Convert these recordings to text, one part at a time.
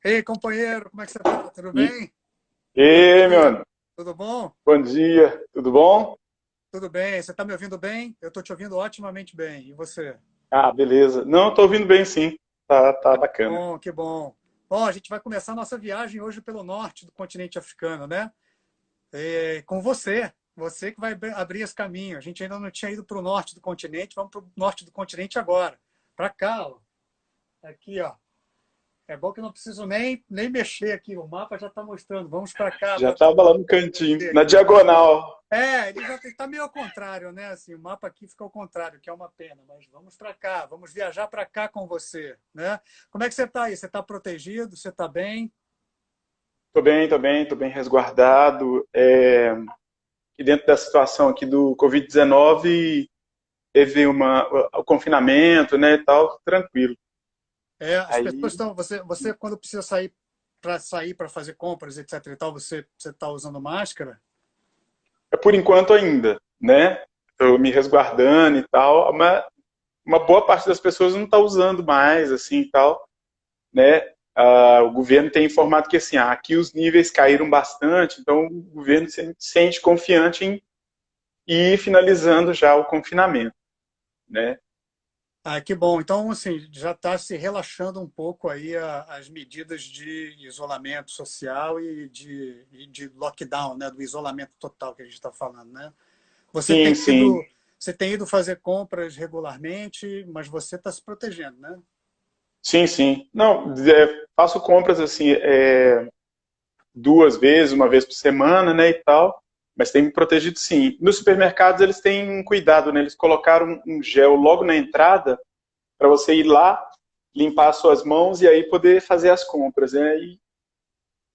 Ei, companheiro, como é que você tá? Tudo E, bem? Bom e meu dia. mano, Tudo bom? bom dia, tudo bom? Tudo bem. Você está me ouvindo bem? Eu estou te ouvindo otimamente bem. E você? Ah, beleza. Não, tô ouvindo bem sim, tá bacana. Bom, que bom. Bom, a gente vai começar a nossa viagem hoje pelo norte do continente africano, né? Com você. Você que vai abrir esse caminho. A gente ainda não tinha ido para o norte do continente, vamos para o norte do continente agora. Para cá, ó. Aqui, ó. É bom que eu não preciso nem mexer aqui. O mapa já está mostrando. Vamos para cá, Já para tava lá no cantinho, na aqui. diagonal. Ele já está meio ao contrário, né? Assim, o mapa aqui fica ao contrário, que é uma pena, mas vamos para cá, vamos viajar para cá com você, né? Como é que você está aí? Você está protegido? Você está bem? Tô bem resguardado. E dentro da situação aqui do Covid-19, teve o confinamento, né, e tal, tranquilo. As pessoas Aí, estão. Você quando precisa sair para fazer compras, etc. e tal, você está usando máscara? é por enquanto ainda, né? Tô me resguardando e tal, mas uma boa parte das pessoas não tá usando mais, assim, e tal. Né? O governo tem informado que assim, aqui os níveis caíram bastante, então o governo se sente confiante em ir finalizando já o confinamento, né? Ah, que bom. Então, assim, já está se relaxando um pouco aí as medidas de isolamento social e de lockdown, né? Do isolamento total que a gente está falando, né? Você tem Sim, sim, ido, você tem ido fazer compras regularmente, mas você está se protegendo, né? sim, sim. Não, faço compras assim, duas vezes, uma vez por semana, né, e tal, mas tem me protegido sim. Nos supermercados eles têm um cuidado, né? Eles colocaram um gel logo na entrada para você ir lá, limpar as suas mãos e aí poder fazer as compras, né? E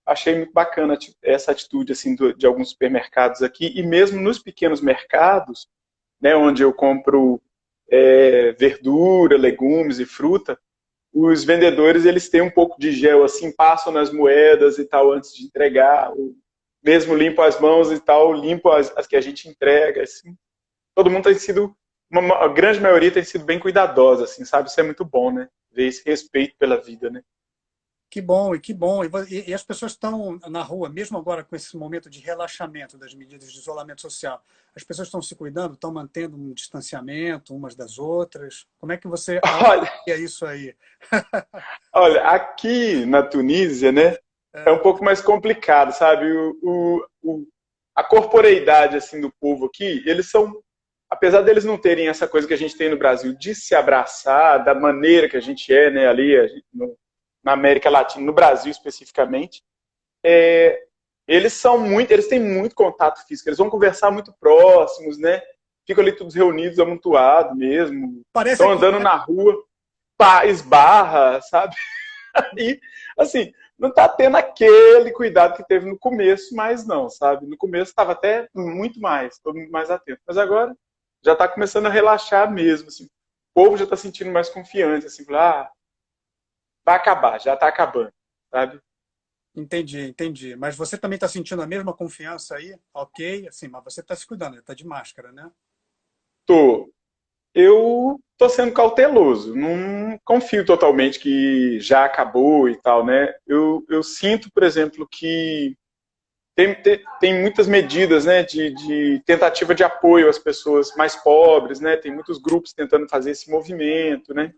achei muito bacana essa atitude assim de alguns supermercados aqui e mesmo nos pequenos mercados, né, onde eu compro verdura, legumes e fruta, os vendedores eles têm um pouco de gel assim, passam nas moedas e tal antes de entregar, mesmo limpo as mãos e tal, limpo as que a gente entrega, assim. Todo mundo tem sido a grande maioria tem sido bem cuidadosa, assim, sabe? Isso é muito bom, né? Ver esse respeito pela vida, né? Que bom, e que bom. E as pessoas estão na rua, mesmo agora com esse momento de relaxamento das medidas de isolamento social, as pessoas estão se cuidando, estão mantendo um distanciamento umas das outras. Como é que você Olha, avalia isso aí? Olha, aqui na Tunísia, né, é um É, pouco mais complicado, sabe? A corporeidade assim do povo aqui, eles são, apesar deles não terem essa coisa que a gente tem no Brasil de se abraçar da maneira que a gente é, né, ali na América Latina, no Brasil especificamente, eles têm muito contato físico, eles vão conversar muito próximos, né? Ficam ali todos reunidos, amontoados mesmo, parece estão aqui, andando né? na rua, pá, esbarra, sabe? E, assim, não tá tendo aquele cuidado que teve no começo, mas não, sabe? No começo estava até muito mais, todo mundo mais atento. Mas agora já está começando a relaxar mesmo, assim. O povo já está sentindo mais confiante, assim, vai acabar, já está acabando, sabe? Entendi, entendi. Mas você também está sentindo a mesma confiança aí? Ok, assim, mas você está se cuidando, está de máscara, né? Tô, eu tô sendo cauteloso, não confio totalmente que já acabou e tal, né? Eu sinto, por exemplo, que tem muitas medidas, né, de tentativa de apoio às pessoas mais pobres, né, tem muitos grupos tentando fazer esse movimento, né.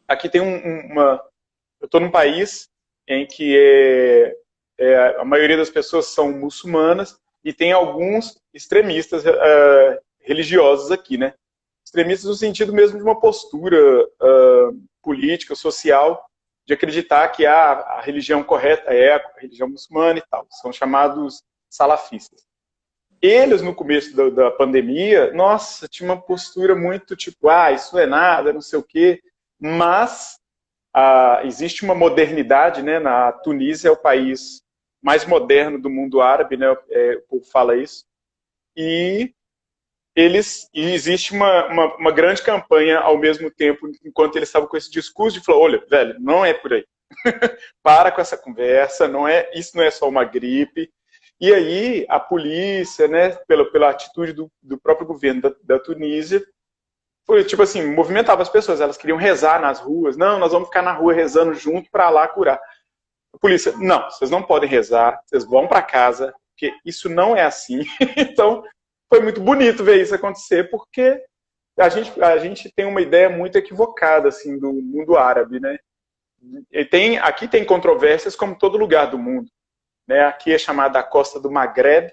Aqui tem eu estou num país em que a maioria das pessoas são muçulmanas e tem alguns extremistas religiosos aqui, né. Extremistas no sentido mesmo de uma postura política, social, de acreditar que a religião correta é a religião muçulmana e tal. São chamados salafistas. Eles, no começo da pandemia, nossa, tinha uma postura muito tipo, isso é nada, não sei o quê. Mas existe uma modernidade, né? Na Tunísia é o país mais moderno do mundo árabe, né? O povo fala isso. E e existe uma grande campanha ao mesmo tempo, enquanto eles estavam com esse discurso de falar, olha, velho, não é por aí. Para com essa conversa, isso não é só uma gripe. E aí a polícia, né, pela atitude do próprio governo da Tunísia, foi tipo assim, movimentava as pessoas, elas queriam rezar nas ruas, não, nós vamos ficar na rua rezando junto para lá curar. polícia, não, vocês não podem rezar, vocês vão para casa, porque isso não é assim. Então, foi muito bonito ver isso acontecer, porque a gente tem uma ideia muito equivocada assim do mundo árabe, né? Aqui tem controvérsias como todo lugar do mundo, né? Aqui é chamada a Costa do Maghreb,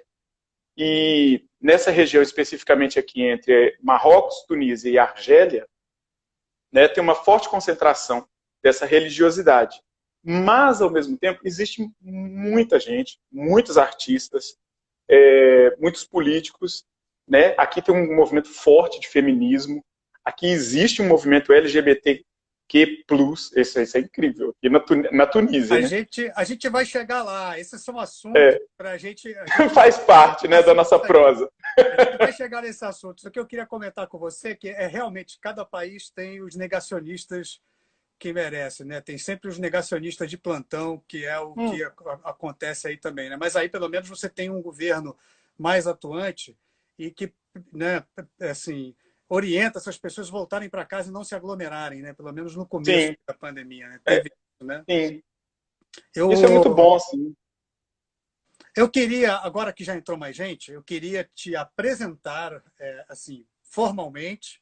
e nessa região especificamente aqui entre Marrocos, Tunísia e Argélia, né, tem uma forte concentração dessa religiosidade. Mas, ao mesmo tempo, existe muita gente, muitos artistas, muitos políticos, né? Aqui tem um movimento forte de feminismo, aqui existe um movimento LGBTQ+, isso é incrível, aqui na Tunísia, né? A gente vai chegar lá, esses são assuntos para a gente faz parte, né, da nossa prosa. A gente vai chegar nesse assunto. O que eu queria comentar com você é que realmente cada país tem os negacionistas que merece, né? Tem sempre os negacionistas de plantão, que é o que acontece aí também, né? Mas aí pelo menos você tem um governo mais atuante e que, né, assim, orienta essas pessoas a voltarem para casa e não se aglomerarem, né? Pelo menos no começo da pandemia, né? Teve isso, né? Sim. Isso é muito bom, sim. Eu queria, agora que já entrou mais gente, eu queria te apresentar, assim, formalmente,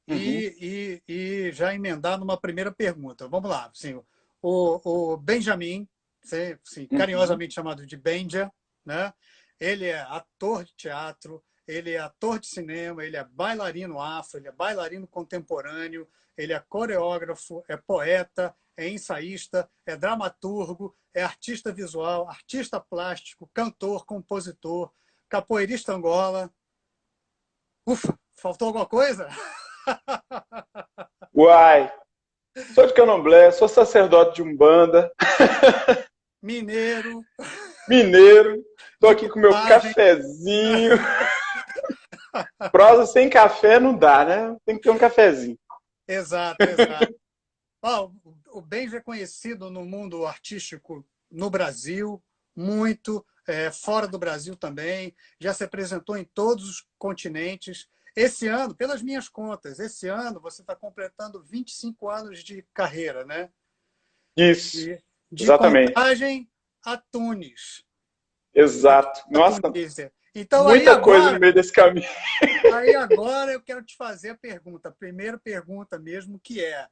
e já emendar numa primeira pergunta. Vamos lá. Assim, o Benjamin, assim, carinhosamente chamado de Benja, né? Ele é ator de teatro, ele é ator de cinema, ele é bailarino afro, ele é bailarino contemporâneo, ele é coreógrafo, é poeta, é ensaísta, é dramaturgo, é artista visual, artista plástico, cantor, compositor, capoeirista Angola. Ufa, faltou alguma coisa? Uai! Sou de Candomblé, sou sacerdote de Umbanda. Mineiro. Mineiro. Estou aqui com meu cafezinho. Prosa sem café não dá, né? Tem que ter um cafezinho. Exato, exato. O Benja é conhecido no mundo artístico no Brasil, muito, fora do Brasil também. Já se apresentou em todos os continentes. Esse ano, pelas minhas contas, esse ano você está completando 25 anos de carreira, né? Isso, de exatamente. Contagem a Tunis. Exato. Nossa, então, muita coisa no meio desse caminho. Aí agora eu quero te fazer a pergunta, a primeira pergunta mesmo, que é,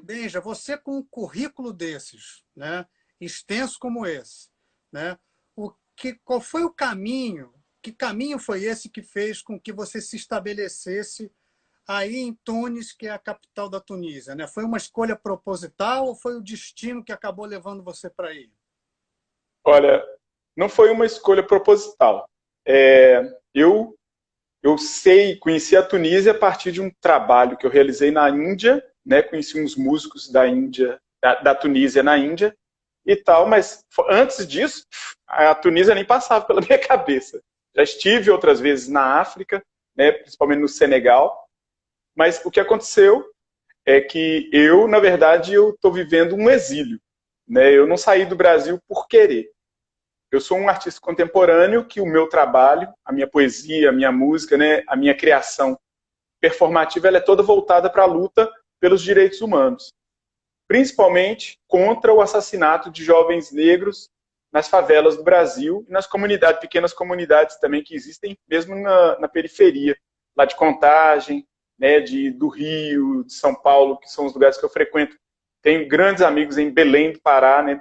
Benja, você com um currículo desses, né, extenso como esse, né, qual foi o caminho, que caminho foi esse que fez com que você se estabelecesse aí em Tunis, que é a capital da Tunísia, né? Foi uma escolha proposital ou foi o destino que acabou levando você para aí? Olha, não foi uma escolha proposital. Eu conheci a Tunísia a partir de um trabalho que eu realizei na Índia, né? Conheci uns músicos da Índia, da Tunísia na Índia e tal, mas antes disso, a Tunísia nem passava pela minha cabeça. Já estive outras vezes na África, né? Principalmente no Senegal, mas o que aconteceu é que na verdade, eu estou vivendo um exílio, né? Eu não saí do Brasil por querer. Eu sou um artista contemporâneo que o meu trabalho, a minha poesia, a minha música, né, a minha criação performativa, ela é toda voltada para a luta pelos direitos humanos, principalmente contra o assassinato de jovens negros nas favelas do Brasil e nas comunidades, pequenas comunidades também que existem mesmo na periferia, lá de Contagem, né, do Rio, de São Paulo, que são os lugares que eu frequento. Tenho grandes amigos em Belém do Pará, né,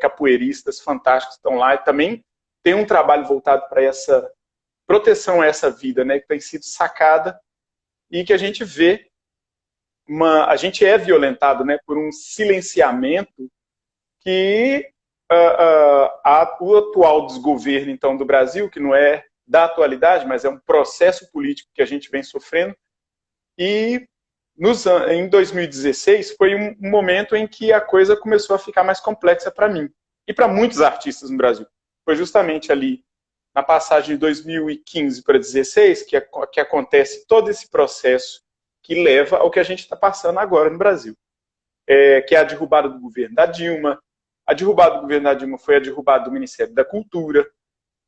capoeiristas fantásticos estão lá, e também tem um trabalho voltado para essa proteção a essa vida, né, que tem sido sacada e que a gente vê, a gente é violentado, né, por um silenciamento que o atual desgoverno, então, do Brasil, que não é da atualidade, mas é um processo político que a gente vem sofrendo, e em 2016 foi um momento em que a coisa começou a ficar mais complexa para mim e para muitos artistas no Brasil. Foi justamente ali na passagem de 2015 para 2016 que acontece todo esse processo que leva ao que a gente está passando agora no Brasil, que é a derrubada do governo da Dilma. A derrubada do governo da Dilma foi a derrubada do Ministério da Cultura,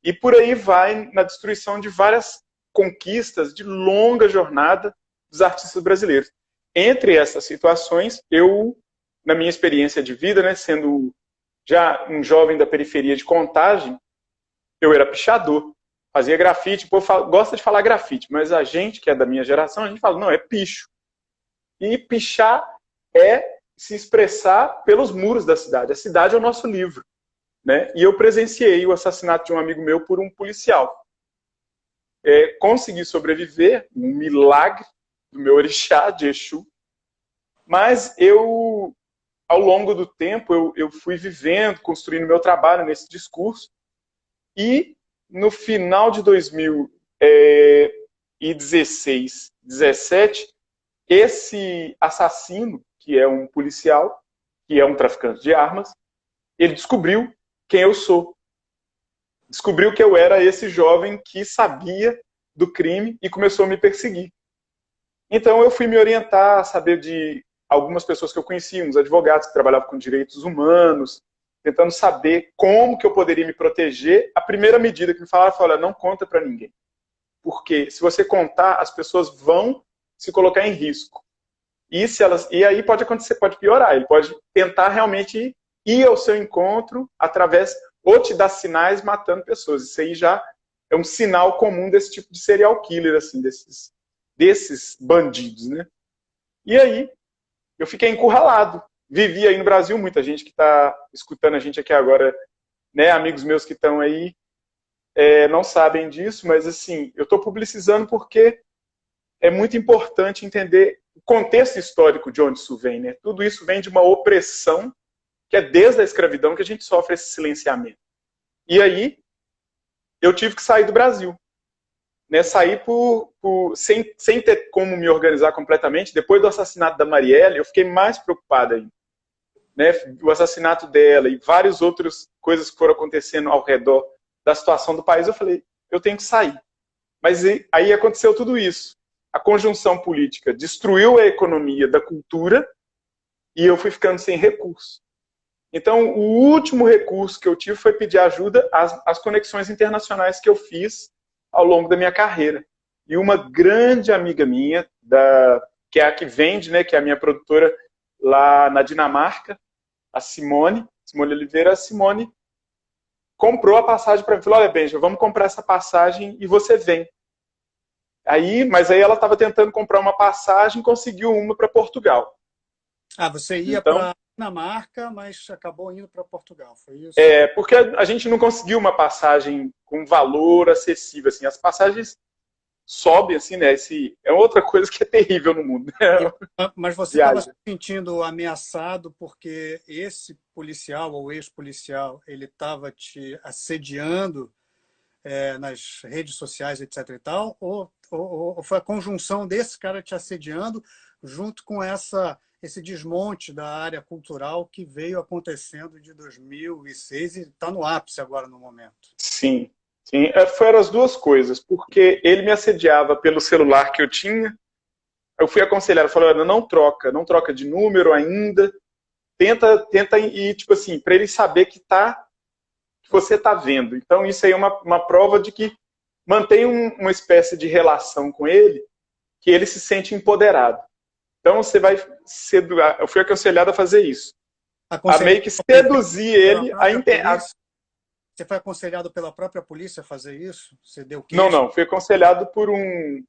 e por aí vai na destruição de várias conquistas de longa jornada dos artistas brasileiros. Entre essas situações, eu, na minha experiência de vida, né, já um jovem da periferia de Contagem, eu era pichador, fazia grafite. O povo gosta de falar grafite, mas a gente, que é da minha geração, a gente fala, não, é picho. E pichar é se expressar pelos muros da cidade. A cidade é o nosso livro, né? E eu presenciei o assassinato de um amigo meu por um policial. Consegui sobreviver, um milagre do meu orixá, de Exu, mas eu, ao longo do tempo, eu fui vivendo, construindo meu trabalho nesse discurso, e no final de 2016, 17, esse assassino, que é um policial, que é um traficante de armas, ele descobriu quem eu sou. Descobriu que eu era esse jovem que sabia do crime e começou a me perseguir. Então eu fui me orientar, a saber de algumas pessoas que eu conhecia, uns advogados que trabalhavam com direitos humanos, tentando saber como que eu poderia me proteger. A primeira medida que me falaram foi, olha, não conta para ninguém. Porque se você contar, as pessoas vão se colocar em risco. E aí pode acontecer, pode piorar. Ele pode tentar realmente ir ao seu encontro através, ou te dar sinais matando pessoas. Isso aí já é um sinal comum desse tipo de serial killer, assim, desses bandidos, né? E aí eu fiquei encurralado. Vivi aí no Brasil, muita gente que está escutando a gente aqui agora, né, amigos meus que estão aí, não sabem disso, mas assim, eu estou publicizando porque é muito importante entender o contexto histórico de onde isso vem, né? Tudo isso vem de uma opressão que é desde a escravidão que a gente sofre esse silenciamento. E aí eu tive que sair do Brasil, né? Sair sem ter como me organizar completamente. Depois do assassinato da Marielle, eu fiquei mais preocupado ainda, né? O assassinato dela e várias outras coisas que foram acontecendo ao redor da situação do país, eu falei, eu tenho que sair. Mas aí aconteceu tudo isso. A conjunção política destruiu a economia da cultura e eu fui ficando sem recurso. Então, o último recurso que eu tive foi pedir ajuda às conexões internacionais que eu fiz ao longo da minha carreira. E uma grande amiga minha, que é a que vende, né, que é a minha produtora lá na Dinamarca, a Simone Oliveira, a Simone comprou a passagem para mim. Falou, olha, Benja, vamos comprar essa passagem e você vem. Mas aí ela estava tentando comprar uma passagem e conseguiu uma para Portugal. Ah, você ia Então, para Dinamarca, mas acabou indo para Portugal, foi isso? Porque a gente não conseguiu uma passagem com valor acessível. Assim, as passagens sobem, assim, né? É outra coisa que é terrível no mundo. Mas você estava se sentindo ameaçado porque esse policial ou ex-policial ele estava te assediando nas redes sociais, etc. e tal, ou foi a conjunção desse cara te assediando junto com esse desmonte da área cultural que veio acontecendo de 2006 e está no ápice agora no momento? Sim, sim. Foram as duas coisas, porque ele me assediava pelo celular que eu tinha. Eu fui aconselhado, falou, não troca de número ainda, tenta ir, tipo assim, para ele saber que você está vendo. Então, isso aí é uma prova de que mantém uma espécie de relação com ele, que ele se sente empoderado. Então, eu fui aconselhado a fazer isso. A meio que seduzir ele Você foi aconselhado pela própria polícia a fazer isso? Você deu queixa? Não. Fui aconselhado por um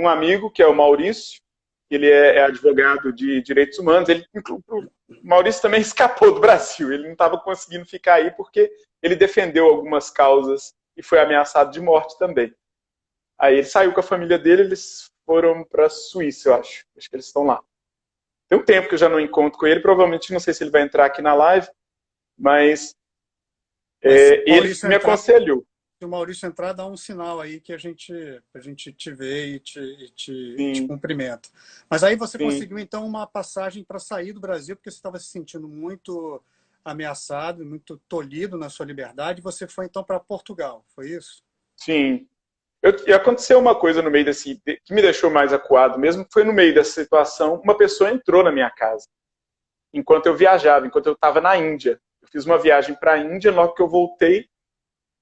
amigo, que é o Maurício. Ele é advogado de direitos humanos. O Maurício também escapou do Brasil. Ele não estava conseguindo ficar aí porque ele defendeu algumas causas e foi ameaçado de morte também. Aí ele saiu com a família dele, eles foram para a Suíça, eu acho. Acho que eles estão lá. Tem um tempo que eu já não encontro com ele. Provavelmente, não sei se ele vai entrar aqui na live, mas ele me aconselhou. Se o Maurício entrar, dá um sinal aí que a gente te vê e te cumprimenta. Mas aí você conseguiu, então, uma passagem para sair do Brasil, porque você estava se sentindo muito ameaçado, muito tolhido na sua liberdade. Você foi, então, para Portugal, foi isso? Sim. E aconteceu uma coisa no meio que me deixou mais acuado mesmo, foi no meio dessa situação, uma pessoa entrou na minha casa, enquanto eu viajava, enquanto eu estava na Índia. Eu fiz uma viagem para a Índia, logo que eu voltei,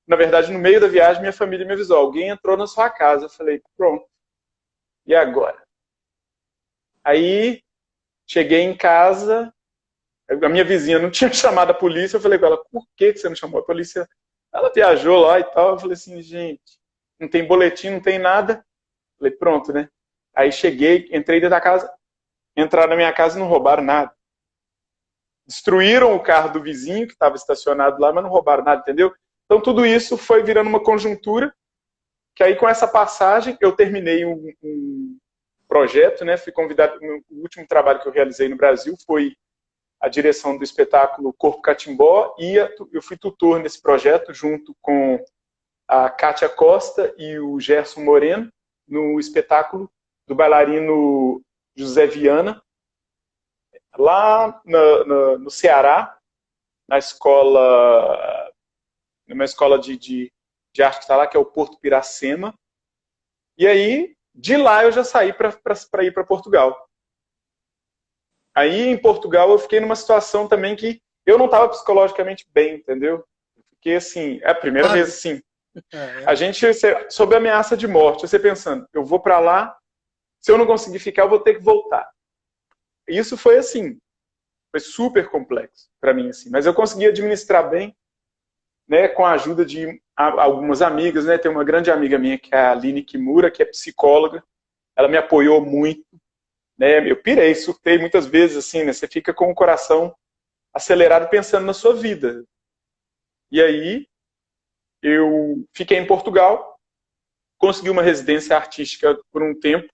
na verdade, no meio da viagem, minha família me avisou, alguém entrou na sua casa. Eu falei, pronto, e agora? Aí, cheguei em casa, A minha vizinha não tinha chamado a polícia, eu falei com ela, por que você não chamou a polícia? Ela viajou lá e tal, eu falei assim, gente, não tem boletim, não tem nada. Falei, pronto, né? Aí cheguei, entrei dentro da casa, entraram na minha casa e não roubaram nada. Destruíram o carro do vizinho, que estava estacionado lá, mas não roubaram nada, entendeu? Então tudo isso foi virando uma conjuntura, que aí com essa passagem eu terminei um projeto, né? Fui convidado, o último trabalho que eu realizei no Brasil foi a direção do espetáculo Corpo Catimbó, e eu fui tutor nesse projeto junto com a Kátia Costa e o Gerson Moreno, no espetáculo do bailarino José Viana, lá no Ceará, na escola, numa escola de arte que está lá, que é o Porto Piracema. E aí, de lá eu já saí para ir para Portugal. Aí, em Portugal, eu fiquei numa situação também que eu não estava psicologicamente bem, entendeu? Porque, assim, é a primeira vez, assim, a gente, sob ameaça de morte, você pensando, eu vou para lá, se eu não conseguir ficar, eu vou ter que voltar. Isso foi, assim, foi super complexo para mim, assim, mas eu consegui administrar bem, né, com a ajuda de algumas amigas, né, tem uma grande amiga minha, que é a Aline Kimura, que é psicóloga, ela me apoiou muito, né, eu pirei, surtei muitas vezes, assim, né, você fica com o coração acelerado pensando na sua vida. E aí, eu fiquei em Portugal, consegui uma residência artística por um tempo,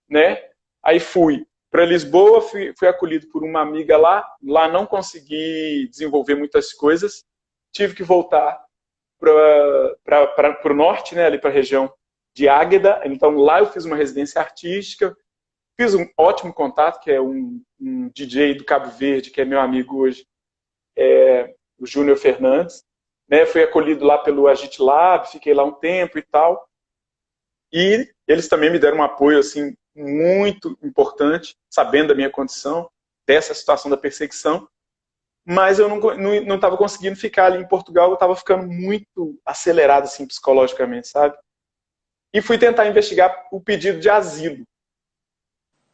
né, aí fui para Lisboa, fui acolhido por uma amiga lá não consegui desenvolver muitas coisas, tive que voltar para o norte, né, ali para a região de Águeda. Então lá eu fiz uma residência artística, fiz um ótimo contato, que é um DJ do Cabo Verde, que é meu amigo hoje, o Júnior Fernandes. Né, fui acolhido lá pelo Agit Lab, fiquei lá um tempo e tal. E eles também me deram um apoio assim, muito importante, sabendo da minha condição, dessa situação da perseguição. Mas eu não estava conseguindo ficar ali em Portugal, eu estava ficando muito acelerado assim, psicologicamente, sabe? E fui tentar investigar o pedido de asilo.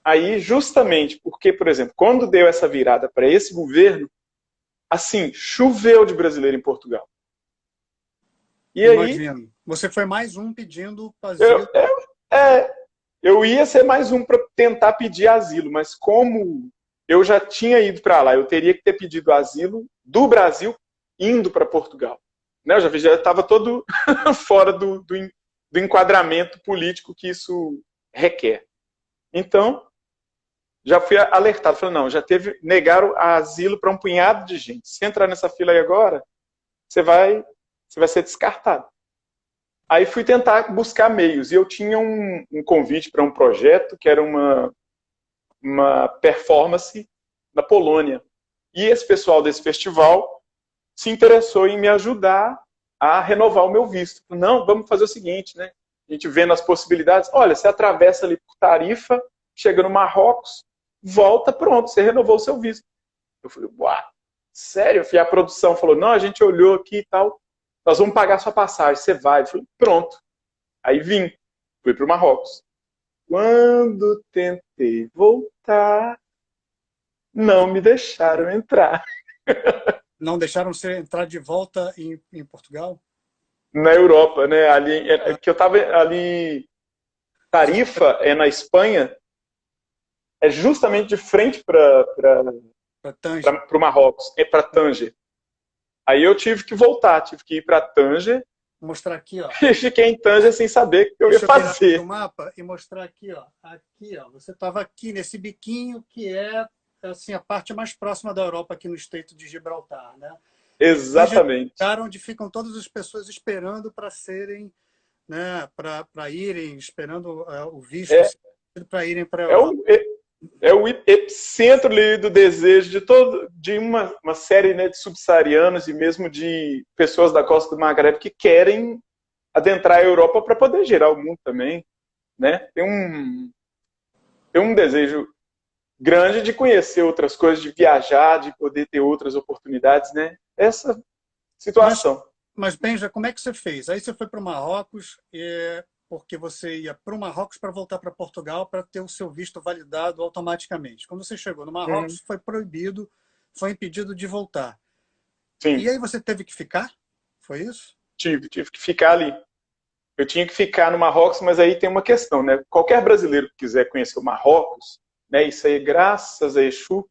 Aí, justamente porque, por exemplo, quando deu essa virada para esse governo, assim, choveu de brasileiro em Portugal. E Imagino. aí, Você foi mais um pedindo asilo. eu ia ser mais um para tentar pedir asilo, mas como eu já tinha ido para lá, eu teria que ter pedido asilo do Brasil indo para Portugal. Né? Eu já estava todo fora do enquadramento político que isso requer. Então, já fui alertado. Falei, não, negaram asilo para um punhado de gente. Se entrar nessa fila aí agora, você vai ser descartado. Aí fui tentar buscar meios. E eu tinha um convite para um projeto que era uma performance na Polônia. E esse pessoal desse festival se interessou em me ajudar a renovar o meu visto. Não, vamos fazer o seguinte, né? A gente vendo as possibilidades. Olha, você atravessa ali por Tarifa, chega no Marrocos, volta, pronto, você renovou o seu visto. Eu falei, uau, sério? E a produção falou, não, a gente olhou aqui e tal, nós vamos pagar sua passagem, você vai. Eu falei, pronto. Aí vim, fui para o Marrocos. Quando tentei voltar, não me deixaram entrar. Não deixaram você entrar de volta em Portugal? Na Europa, né? Ali, que eu estava ali, Tarifa é na Espanha, é justamente de frente para Tanger. o Marrocos, é para Tanger. Aí eu tive que voltar, tive que ir para Tanger. Vou mostrar aqui, ó. E fiquei em Tanger sem saber o que eu ia Deixa eu virar aqui o fazer. mapa e mostrar aqui, ó. Aqui, ó. Você estava aqui nesse biquinho que é assim a parte mais próxima da Europa aqui no Estreito de Gibraltar, né? Exatamente. Lugar onde ficam todas as pessoas esperando para serem, né, para irem, esperando o visto É, para irem para a é, Europa. o, é o epicentro ali do desejo de uma série, né, de subsaarianos e mesmo de pessoas da costa do Maghreb que querem adentrar a Europa para poder gerar o mundo também, né? Tem um desejo grande de conhecer outras coisas, de viajar, de poder ter outras oportunidades, né? Essa Mas, situação. mas Benja, como é que você fez? Aí você foi para o Marrocos, porque você ia para o Marrocos para voltar para Portugal para ter o seu visto validado automaticamente. Quando você chegou no Marrocos, foi proibido foi impedido de voltar. Sim, E aí você teve que ficar? Foi isso? tive que ficar ali. Eu tinha que ficar no Marrocos, mas aí tem uma questão, né? Qualquer brasileiro que quiser conhecer o Marrocos, né? Isso aí, graças a Exu,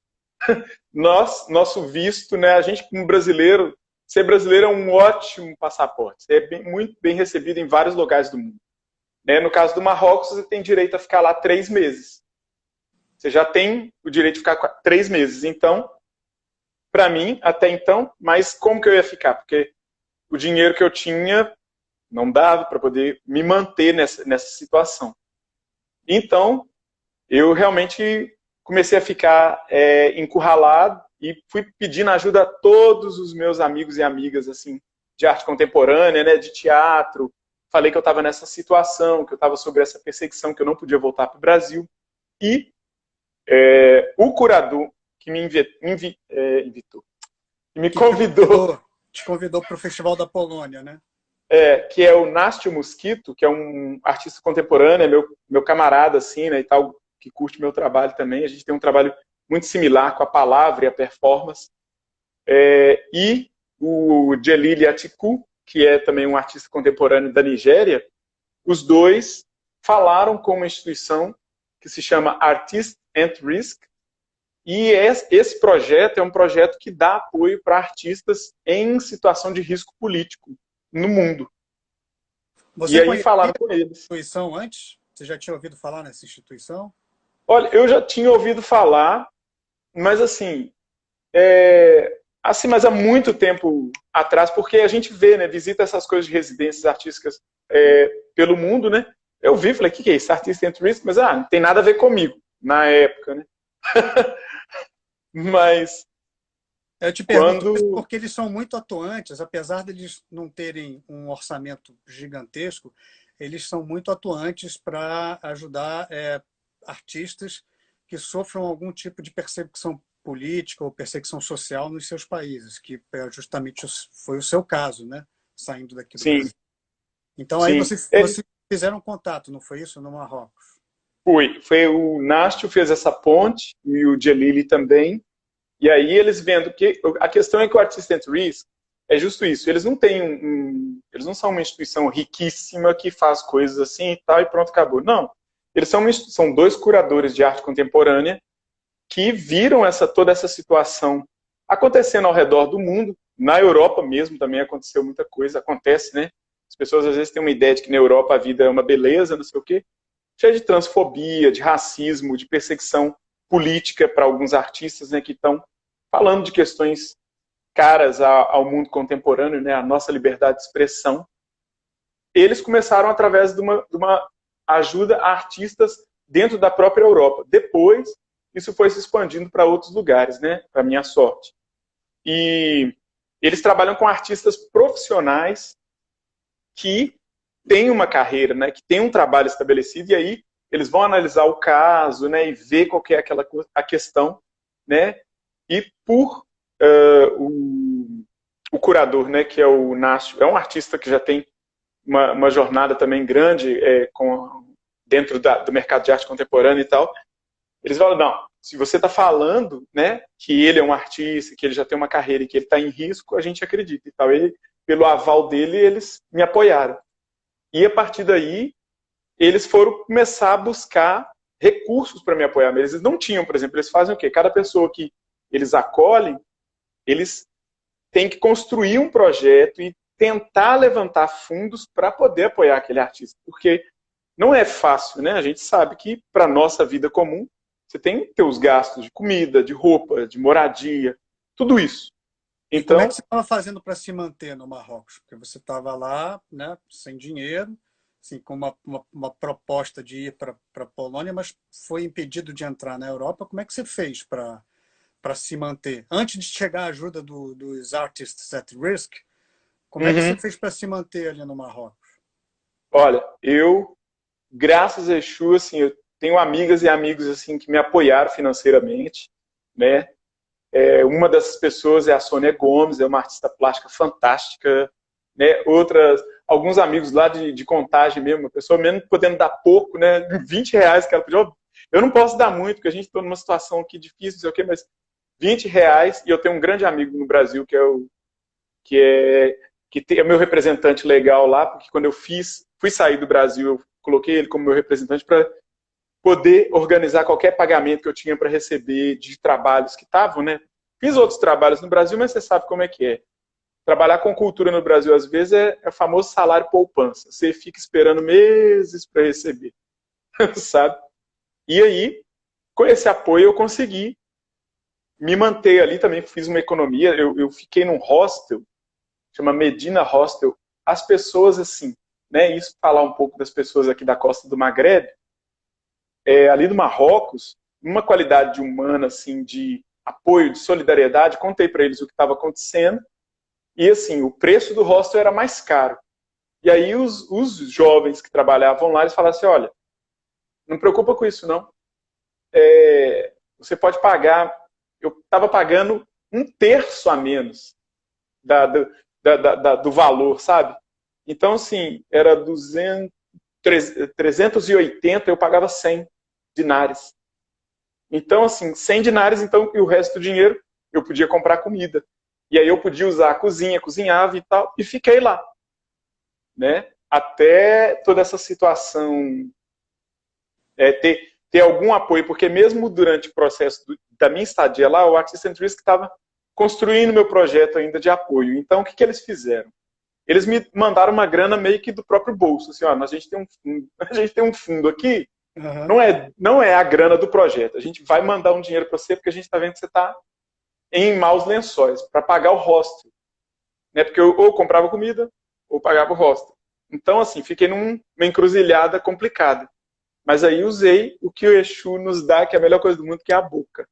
nosso visto, né? A gente, como brasileiro, ser brasileiro é um ótimo passaporte. Você é muito bem recebido em vários lugares do mundo. Né? No caso do Marrocos, você tem direito a ficar lá 3 meses. Você já tem o direito de ficar 3 meses. Então, para mim, até então, mas como que eu ia ficar? Porque o dinheiro que eu tinha não dava para poder me manter nessa situação. Então, eu realmente comecei a ficar encurralado e fui pedindo ajuda a todos os meus amigos e amigas assim de arte contemporânea, né, de teatro. Falei que eu estava nessa situação, que eu estava sobre essa perseguição, que eu não podia voltar para o Brasil. E o curador que me invitou, que me convidou, te convidou para o Festival da Polônia, né? Que é o Nástio Mosquito, que é um artista contemporâneo, é meu camarada, assim, né, e tal, que curte meu trabalho também. A gente tem um trabalho muito similar com a palavra e a performance. E o Jelili Atiku, que é também um artista contemporâneo da Nigéria, os dois falaram com uma instituição que se chama Artists at Risk, e esse projeto é um projeto que dá apoio para artistas em situação de risco político no mundo. Você e aí falaram com eles. Instituição antes? Você já tinha ouvido falar nessa instituição? Olha, eu já tinha ouvido falar, mas assim, mas há muito tempo atrás, porque a gente vê, né, visita essas coisas de residências artísticas pelo mundo, né? Eu vi, falei, o que é isso? Artista at Risk? Mas não tem nada a ver comigo, na época, né? Mas eu te pergunto isso porque eles são muito atuantes, apesar de eles não terem um orçamento gigantesco, eles são muito atuantes para ajudar artistas que sofram algum tipo de perseguição política ou perseguição social nos seus países, que justamente foi o seu caso, né? Saindo daqui do Sim. Brasil. Então, Sim. aí vocês fizeram contato, não foi isso, no Marrocos? Foi o Nástio fez essa ponte, e o Jelili também. E aí eles vendo que a questão é que o Artists at Risk é justo isso. Eles não têm eles não são uma instituição riquíssima que faz coisas assim e tal e pronto, acabou. Não. Eles são dois curadores de arte contemporânea que viram toda essa situação acontecendo ao redor do mundo. Na Europa mesmo também aconteceu muita coisa, acontece, né? As pessoas às vezes têm uma ideia de que na Europa a vida é uma beleza, não sei o quê, cheia de transfobia, de racismo, de perseguição política para alguns artistas, né, que estão falando de questões caras ao mundo contemporâneo, né, a nossa liberdade de expressão. Eles começaram através de uma ajuda a artistas dentro da própria Europa. Depois, isso foi se expandindo para outros lugares, né, para minha sorte. E eles trabalham com artistas profissionais que têm uma carreira, né, que têm um trabalho estabelecido, e aí eles vão analisar o caso, né, e ver qual que é a questão, né, e por o curador, né, que é o Nácio, é um artista que já tem uma jornada também grande dentro do mercado de arte contemporânea e tal. Eles falam, não, se você está falando, né, que ele é um artista, que ele já tem uma carreira e que ele está em risco, a gente acredita e tal. Pelo aval dele, eles me apoiaram. E a partir daí, eles foram começar a buscar recursos para me apoiar. Eles não tinham, por exemplo, eles fazem o quê? Cada pessoa que eles acolhem, eles têm que construir um projeto e tentar levantar fundos para poder apoiar aquele artista. Porque não é fácil, né? A gente sabe que para a nossa vida comum, você tem que ter os gastos de comida, de roupa, de moradia, tudo isso. Então, como é que você estava fazendo para se manter no Marrocos? Porque você estava lá, né, sem dinheiro, assim, com uma proposta de ir para a Polônia, mas foi impedido de entrar na Europa. Como é que você fez para se manter? Antes de chegar a ajuda dos Artists at Risk, como é que você fez para se manter ali no Marrocos? Olha, graças a Exu, assim, eu tenho amigas e amigos assim que me apoiaram financeiramente, né? Uma dessas pessoas é a Sônia Gomes, é uma artista plástica fantástica, né? Alguns amigos lá de Contagem mesmo, uma pessoa mesmo podendo dar pouco, né? R$20 que ela pediu. Eu não posso dar muito, porque a gente está numa situação aqui difícil, não sei o quê, mas R$ 20, e eu tenho um grande amigo no Brasil que é meu representante legal lá, porque quando eu fui sair do Brasil, eu coloquei ele como meu representante para poder organizar qualquer pagamento que eu tinha para receber de trabalhos que estavam, né? Fiz outros trabalhos no Brasil, mas você sabe como é que é. Trabalhar com cultura no Brasil, às vezes, é o famoso salário poupança. Você fica esperando meses para receber, sabe? E aí, com esse apoio, eu consegui me manter ali. Também fiz uma economia. Eu fiquei num hostel, chama Medina Hostel. As pessoas, assim, né? Isso falar um pouco das pessoas aqui da costa do Maghreb, ali do Marrocos, uma qualidade humana, assim, de apoio, de solidariedade. Contei para eles o que estava acontecendo. E, assim, o preço do hostel era mais caro. E aí os jovens que trabalhavam lá, eles falaram assim, olha, não preocupa com isso, não. Você pode pagar... Eu estava pagando 1/3 a menos do valor, sabe? Então, assim, era 380, eu pagava 100 dinares. Então, assim, 100 dinares, então, e o resto do dinheiro eu podia comprar comida. E aí eu podia usar a cozinha, cozinhava e tal, e fiquei lá, né? Até toda essa situação ter algum apoio, porque mesmo durante o processo da minha estadia lá, o Artists and Risk estava construindo meu projeto ainda de apoio. Então, o que eles fizeram? Eles me mandaram uma grana meio que do próprio bolso. Assim, ó, a gente tem um fundo, a gente tem um fundo aqui, não é a grana do projeto. A gente vai mandar um dinheiro para você, porque a gente está vendo que você está em maus lençóis, para pagar o hostel. Né? Porque eu ou comprava comida, ou pagava o hostel. Então, assim, fiquei numa encruzilhada complicada. Mas aí usei o que o Exu nos dá, que é a melhor coisa do mundo, que é a boca.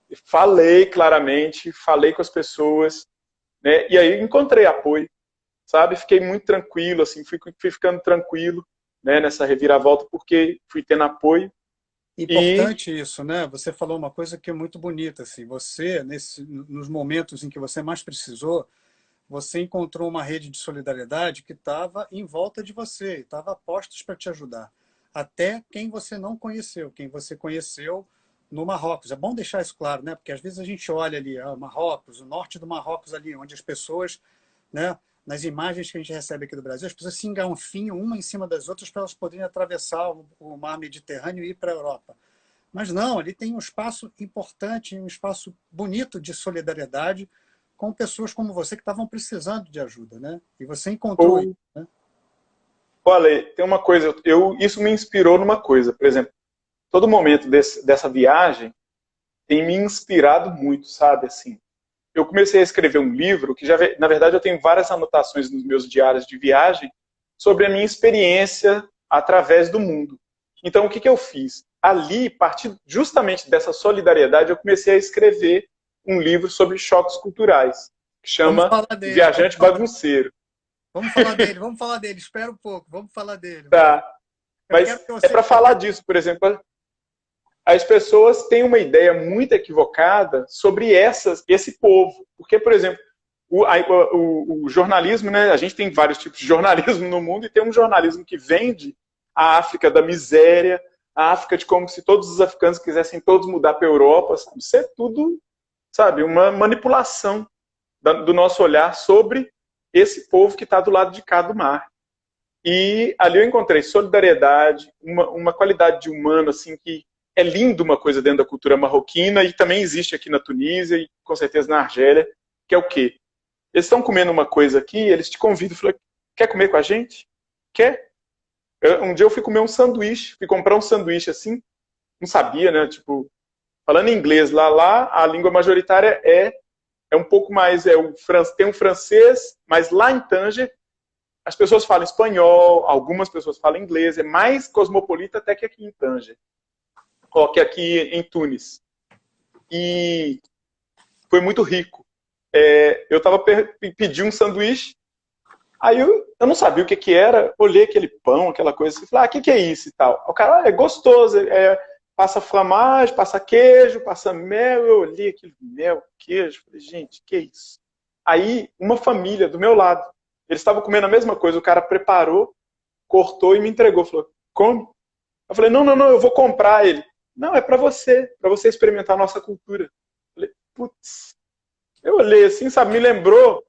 E falei claramente, falei com as pessoas, né? E aí encontrei apoio, sabe? Fiquei muito tranquilo, assim, fui ficando tranquilo, né, nessa reviravolta, porque fui tendo apoio. Importante isso, né? Você falou uma coisa que é muito bonita, assim. Você, nos momentos em que você mais precisou, você encontrou uma rede de solidariedade que estava em volta de você, estava a postos para te ajudar. Até quem você não conheceu, quem você conheceu no Marrocos. É bom deixar isso claro, né? Porque às vezes a gente olha ali, Marrocos, o norte do Marrocos ali, onde as pessoas, né, nas imagens que a gente recebe aqui do Brasil, as pessoas se engalfinham uma em cima das outras para elas poderem atravessar o mar Mediterrâneo e ir para a Europa. Mas não, ali tem um espaço importante, um espaço bonito de solidariedade com pessoas como você que estavam precisando de ajuda, né? E você encontrou isso, né? Olha, tem uma coisa, isso me inspirou numa coisa, por exemplo, todo momento dessa viagem tem me inspirado muito, sabe, assim. Eu comecei a escrever um livro que, na verdade, eu tenho várias anotações nos meus diários de viagem sobre a minha experiência através do mundo. Então, o que eu fiz? Ali, a partir justamente dessa solidariedade, eu comecei a escrever um livro sobre choques culturais, que chama Viajante Bagunceiro. Vamos falar dele, espera um pouco, vamos falar dele. Tá. Mas é para falar disso, por exemplo, as pessoas têm uma ideia muito equivocada sobre esse povo. Porque, por exemplo, o jornalismo, né? A gente tem vários tipos de jornalismo no mundo e tem um jornalismo que vende a África da miséria, a África de como se todos os africanos quisessem todos mudar para a Europa. Sabe? Isso é tudo, sabe, uma manipulação do nosso olhar sobre esse povo que está do lado de cá do mar. E ali eu encontrei solidariedade, uma qualidade de humano, assim, que é lindo uma coisa dentro da cultura marroquina e também existe aqui na Tunísia e com certeza na Argélia, que é o quê? Eles estão comendo uma coisa aqui, eles te convidam, falam, quer comer com a gente? Quer? Um dia eu fui comer um sanduíche, fui comprar um sanduíche assim, não sabia, né? Tipo, falando em inglês, lá a língua majoritária é um pouco mais, tem um francês, mas lá em Tanger as pessoas falam espanhol, algumas pessoas falam inglês, é mais cosmopolita até que aqui em Tanger, ou que aqui em Tunis. E foi muito rico. Eu pedi um sanduíche, aí eu não sabia o que era, olhei aquele pão, aquela coisa assim, falei, o que é isso e tal. O cara, é gostoso, passa fromage, passa queijo, passa mel, eu olhei aquele mel, queijo, falei, gente, que é isso? Aí, uma família do meu lado, eles estavam comendo a mesma coisa, o cara preparou, cortou e me entregou, falou, come? Eu falei, não, eu vou comprar ele. Não, é para você experimentar a nossa cultura. Eu falei, putz, eu olhei assim, sabe, me lembrou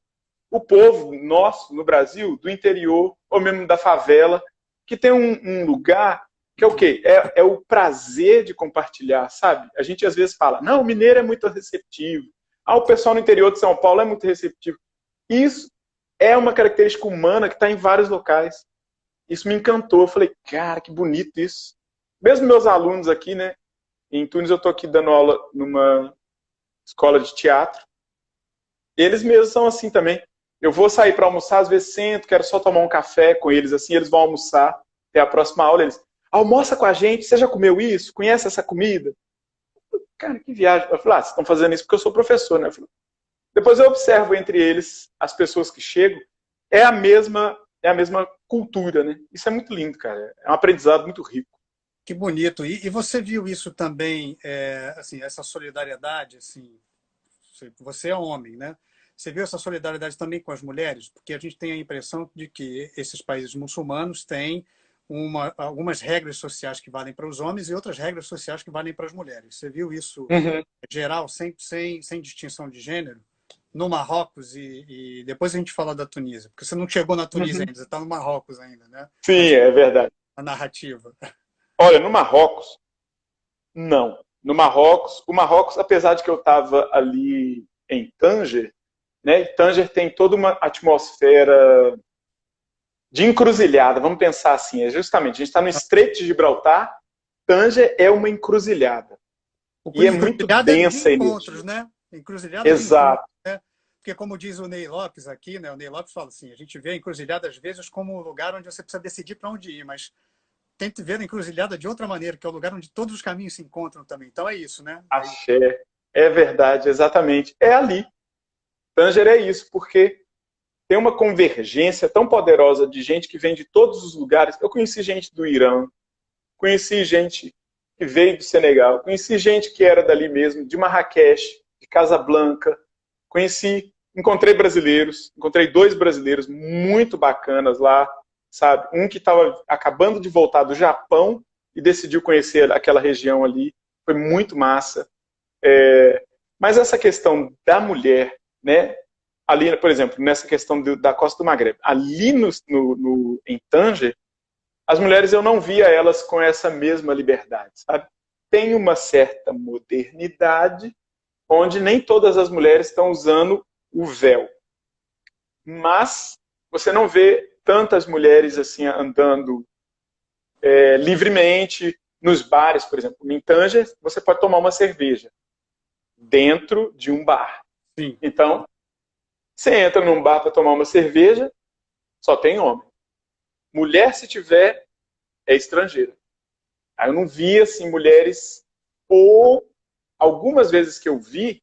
o povo nosso no Brasil, do interior, ou mesmo da favela, que tem um lugar que é o quê? É o prazer de compartilhar, sabe? A gente às vezes fala, não, o mineiro é muito receptivo. Ah, o pessoal no interior de São Paulo é muito receptivo. Isso é uma característica humana que está em vários locais. Isso me encantou. Eu falei, cara, que bonito isso. Mesmo meus alunos aqui, né? Em Tunis eu estou aqui dando aula numa escola de teatro. Eles mesmos são assim também. Eu vou sair para almoçar, às vezes sento, quero só tomar um café com eles, assim, eles vão almoçar. Até a próxima aula, eles, almoça com a gente, você já comeu isso? Conhece essa comida? Cara, que viagem. Eu falei, vocês estão fazendo isso porque eu sou professor, né? Eu falei, depois eu observo entre eles, as pessoas que chegam, é a mesma cultura, né? Isso é muito lindo, cara. É um aprendizado muito rico. Que bonito. E você viu isso também, assim, essa solidariedade, assim, você é homem, né? Você viu essa solidariedade também com as mulheres? Porque a gente tem a impressão de que esses países muçulmanos têm algumas regras sociais que valem para os homens e outras regras sociais que valem para as mulheres. Você viu isso geral, sem distinção de gênero? No Marrocos e depois a gente fala da Tunísia, porque você não chegou na Tunísia ainda, você está no Marrocos ainda, né? Sim, é verdade. A narrativa. Olha, no Marrocos, não. No Marrocos, o Marrocos, apesar de que eu estava ali em Tanger, né? Tanger tem toda uma atmosfera de encruzilhada, vamos pensar assim, é justamente, a gente está no Estreito de Gibraltar, Tanger é uma encruzilhada. E é muito densa a encontros, né? Encruzilhada Exato. De encontros, né? Porque como diz o Ney Lopes aqui, né? O Ney Lopes fala assim, a gente vê a encruzilhada às vezes como um lugar onde você precisa decidir para onde ir, mas tente ver a encruzilhada de outra maneira, que é o lugar onde todos os caminhos se encontram também. Então é isso, né? Axé. É verdade, exatamente. É ali. Tanger é isso, porque tem uma convergência tão poderosa de gente que vem de todos os lugares. Eu conheci gente do Irã, conheci gente que veio do Senegal, conheci gente que era dali mesmo, de Marrakech, de Casablanca, encontrei brasileiros, encontrei 2 brasileiros muito bacanas lá, sabe? Um que estava acabando de voltar do Japão e decidiu conhecer aquela região ali, foi muito massa. Mas essa questão da mulher, né? Ali, por exemplo, nessa questão da Costa do Magreb, ali em Tanger, as mulheres eu não via elas com essa mesma liberdade, sabe? Tem uma certa modernidade, onde nem todas as mulheres estão usando o véu. Mas você não vê tantas mulheres assim andando livremente nos bares, por exemplo. Em Tanger, você pode tomar uma cerveja dentro de um bar. Sim. Então, você entra num bar para tomar uma cerveja, só tem homem. Mulher, se tiver, é estrangeira. Aí eu não vi assim mulheres, ou algumas vezes que eu vi,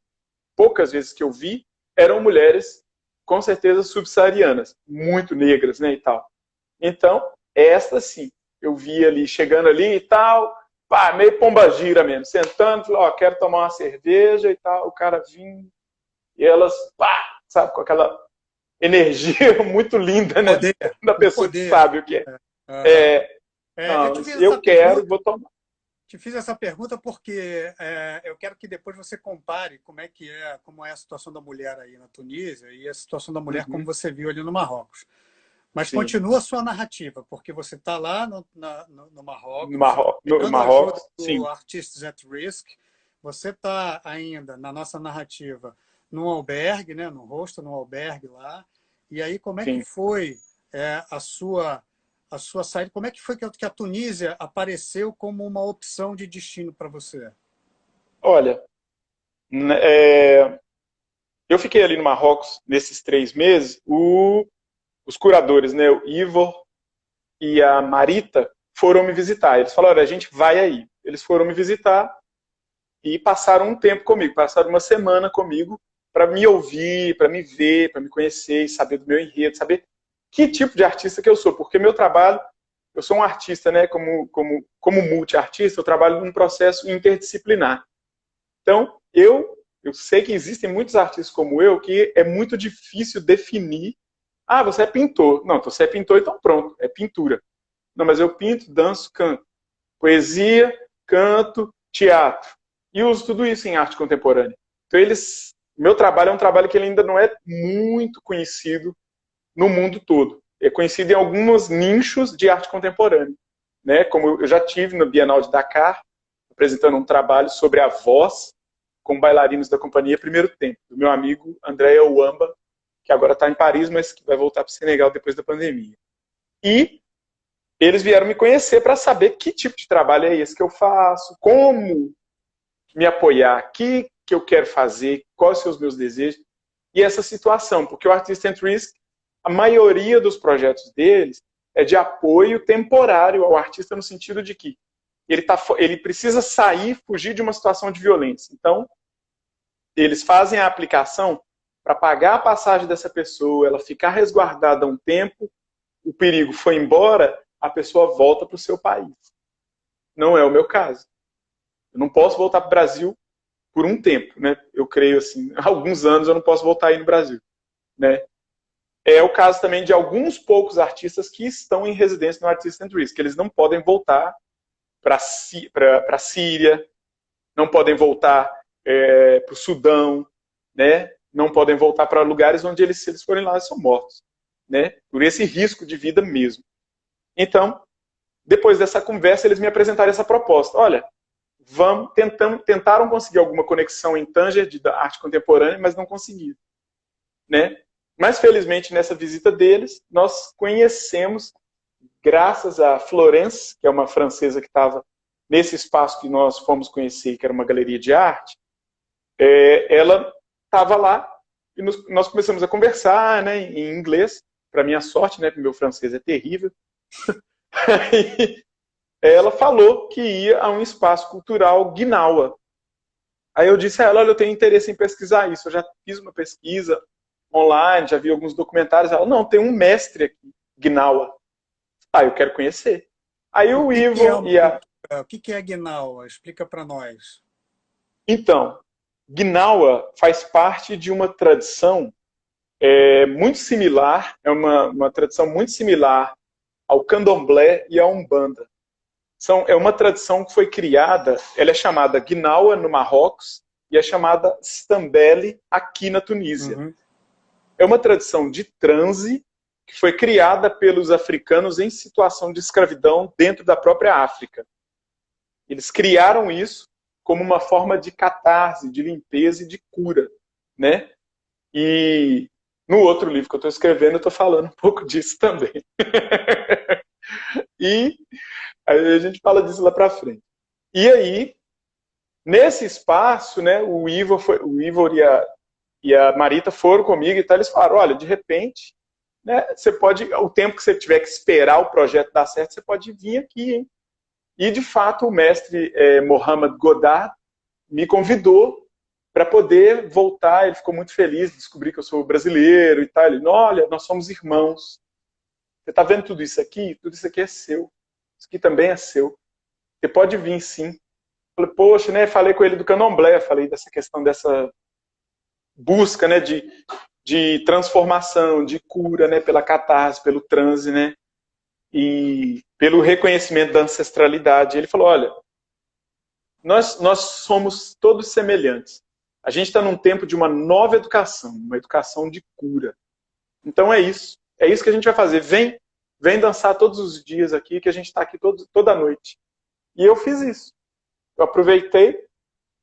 poucas vezes que eu vi, eram mulheres com certeza subsaarianas, muito negras, né, e tal. Então, esta sim, eu vi ali, chegando ali e tal, pá, meio pombagira mesmo, sentando, falou, ó, quero tomar uma cerveja e tal, o cara vinha, e elas, pá, sabe, com aquela energia muito linda, né, da pessoa que sabe o que é. Eu quero, vou tomar. Te fiz essa pergunta porque eu quero que depois você compare como é a situação da mulher aí na Tunísia e a situação da mulher como você viu ali no Marrocos. Mas sim, continua a sua narrativa, porque você está lá no Marrocos. No Marrocos, sim. Artists at Risk. Você está ainda na nossa narrativa num albergue, né, no hostel, num albergue lá. E aí, como é sim, que foi a sua saída? Como é que foi que a Tunísia apareceu como uma opção de destino para você? Olha, eu fiquei ali no Marrocos nesses 3 meses. Os curadores, né, o Ivor e a Marita, foram me visitar. Eles falaram, olha, a gente vai aí. Eles foram me visitar e passaram um tempo comigo, passaram uma semana comigo para me ouvir, para me ver, para me conhecer, saber do meu enredo, saber que tipo de artista que eu sou, porque meu trabalho, eu sou um artista, né, como multi-artista, eu trabalho num processo interdisciplinar. Então, eu sei que existem muitos artistas como eu que é muito difícil definir, você é pintor. Não, você é pintor, então pronto, é pintura. Não, mas eu pinto, danço, canto. Poesia, canto, teatro. E uso tudo isso em arte contemporânea. Então, meu trabalho é um trabalho que ele ainda não é muito conhecido no mundo todo. É conhecido em alguns nichos de arte contemporânea, né? Como eu já tive na Bienal de Dakar, apresentando um trabalho sobre a voz com bailarinos da companhia Primeiro Tempo, do meu amigo André Uamba, que agora está em Paris, mas que vai voltar para o Senegal depois da pandemia. E eles vieram me conhecer para saber que tipo de trabalho é esse que eu faço, como me apoiar, o que eu quero fazer, quais são os meus desejos, e essa situação, porque o Artist and Risk, a maioria dos projetos deles é de apoio temporário ao artista no sentido de que ele precisa sair, fugir de uma situação de violência. Então, eles fazem a aplicação para pagar a passagem dessa pessoa, ela ficar resguardada um tempo, o perigo foi embora, a pessoa volta para o seu país. Não é o meu caso. Eu não posso voltar para o Brasil por um tempo, né? Eu creio assim, há alguns anos eu não posso voltar aí no Brasil, né? É o caso também de alguns poucos artistas que estão em residência no Artist and Risk, que eles não podem voltar para a Síria, não podem voltar para o Sudão, né? Não podem voltar para lugares onde se eles forem lá, eles são mortos, né? Por esse risco de vida mesmo. Então, depois dessa conversa, eles me apresentaram essa proposta. Olha, tentaram conseguir alguma conexão em Tanger de arte contemporânea, mas não conseguiram, né? Mas, felizmente, nessa visita deles, nós conhecemos, graças a Florence, que é uma francesa que estava nesse espaço que nós fomos conhecer, que era uma galeria de arte, ela estava lá e nós começamos a conversar, né, em inglês, para minha sorte, né, porque meu francês é terrível. Ela falou que ia a um espaço cultural Gnawa. Aí eu disse a ela, olha, eu tenho interesse em pesquisar isso, eu já fiz uma pesquisa online, já vi alguns documentários. Ela, não, tem um mestre aqui, Gnawa. Eu quero conhecer. Aí o Ivo e a... O que é Gnawa? Explica para nós. Então, Gnawa faz parte de uma tradição muito similar, é uma tradição muito similar ao candomblé e à umbanda. É uma tradição que foi criada, ela é chamada Gnawa no Marrocos e é chamada Stambeli aqui na Tunísia. Uhum. É uma tradição de transe que foi criada pelos africanos em situação de escravidão dentro da própria África. Eles criaram isso como uma forma de catarse, de limpeza e de cura, né? E no outro livro que eu estou escrevendo, eu estou falando um pouco disso também. E aí a gente fala disso lá para frente. E aí, nesse espaço, né, o Ivor e a Marita foram comigo e tal, eles falaram, olha, de repente, né, você pode, o tempo que você tiver que esperar o projeto dar certo, você pode vir aqui, hein? E, de fato, o mestre Mohamed Godard me convidou para poder voltar. Ele ficou muito feliz de descobrir que eu sou brasileiro e tal. Ele, olha, nós somos irmãos. Você está vendo tudo isso aqui? Tudo isso aqui é seu. Isso aqui também é seu. Você pode vir, sim. Falei, poxa, né? Falei com ele do candomblé, falei dessa questão dessa busca, né, de transformação, de cura, né, pela catarse, pelo transe, né, e pelo reconhecimento da ancestralidade. Ele falou, olha, nós somos todos semelhantes. A gente está num tempo de uma nova educação, uma educação de cura. Então é isso que a gente vai fazer. Vem dançar todos os dias aqui, que a gente está aqui toda noite. E eu fiz isso. Eu aproveitei,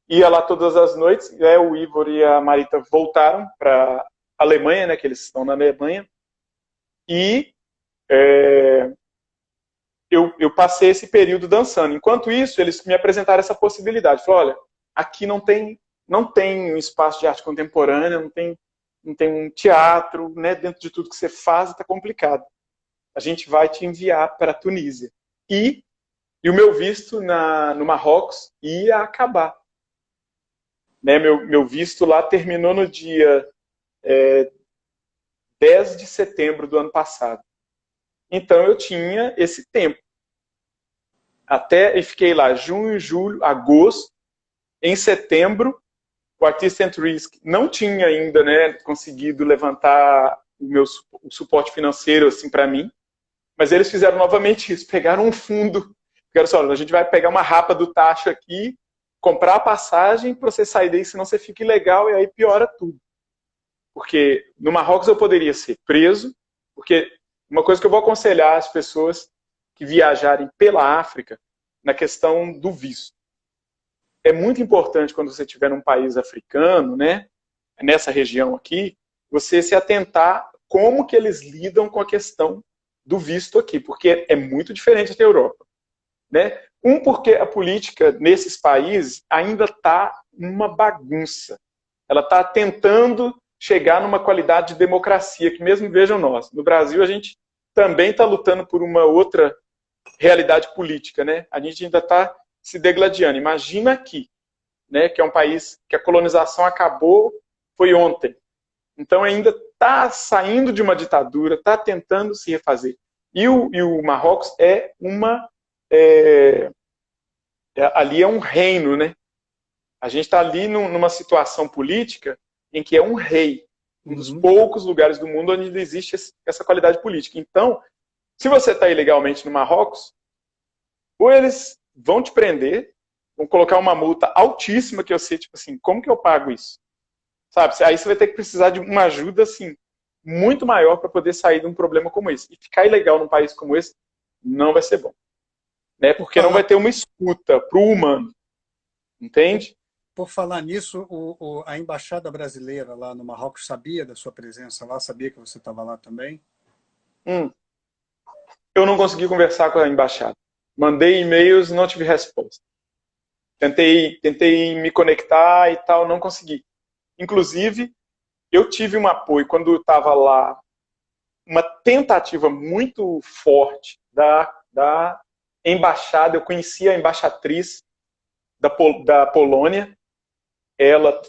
ia lá todas as noites, né, o Ivor e a Marita voltaram para a Alemanha, né, que eles estão na Alemanha, e eu passei esse período dançando. Enquanto isso, eles me apresentaram essa possibilidade. Falaram, olha, aqui não tem um espaço de arte contemporânea, não tem um teatro, né, dentro de tudo que você faz, está complicado. A gente vai te enviar para a Tunísia. E o meu visto no Marrocos ia acabar. Né, meu visto lá terminou no dia 10 de setembro do ano passado. Então eu tinha esse tempo. Eu fiquei lá junho, julho, agosto. Em setembro, o Artist and Risk não tinha ainda, né, conseguido levantar o suporte financeiro assim, para mim. Mas eles fizeram novamente isso. Pegaram um fundo. Ficaram só, a gente vai pegar uma rapa do tacho aqui, comprar a passagem para você sair daí, senão você fica ilegal e aí piora tudo. Porque no Marrocos eu poderia ser preso, porque uma coisa que eu vou aconselhar as pessoas que viajarem pela África na questão do visto. É muito importante quando você estiver num país africano, né, nessa região aqui, você se atentar como que eles lidam com a questão do visto aqui, porque é muito diferente da Europa. Né? Porque a política nesses países ainda está uma bagunça. Ela está tentando chegar numa qualidade de democracia, que mesmo vejam nós. No Brasil, a gente também está lutando por uma outra realidade política. Né? A gente ainda está se degladiando. Imagina aqui, né, que é um país que a colonização acabou, foi ontem. Então ainda está saindo de uma ditadura, está tentando se refazer. E o Marrocos é uma... ali é um reino, né? A gente está ali numa situação política em que é um rei, um dos poucos lugares do mundo onde existe essa qualidade política. Então, se você está ilegalmente no Marrocos, ou eles vão te prender, vão colocar uma multa altíssima que eu sei, tipo assim, como que eu pago isso? Sabe? Aí você vai ter que precisar de uma ajuda, assim, muito maior para poder sair de um problema como esse. E ficar ilegal num país como esse não vai ser bom. Né? Porque não vai ter uma escuta para o humano. Entende? Por falar nisso, a embaixada brasileira lá no Marrocos sabia da sua presença lá? Sabia que você estava lá também? Eu não consegui conversar com a embaixada. Mandei e-mails e não tive resposta. Tentei me conectar e tal, não consegui. Inclusive, eu tive um apoio quando eu estava lá, uma tentativa muito forte da embaixada. Eu conheci a embaixatriz da Polônia.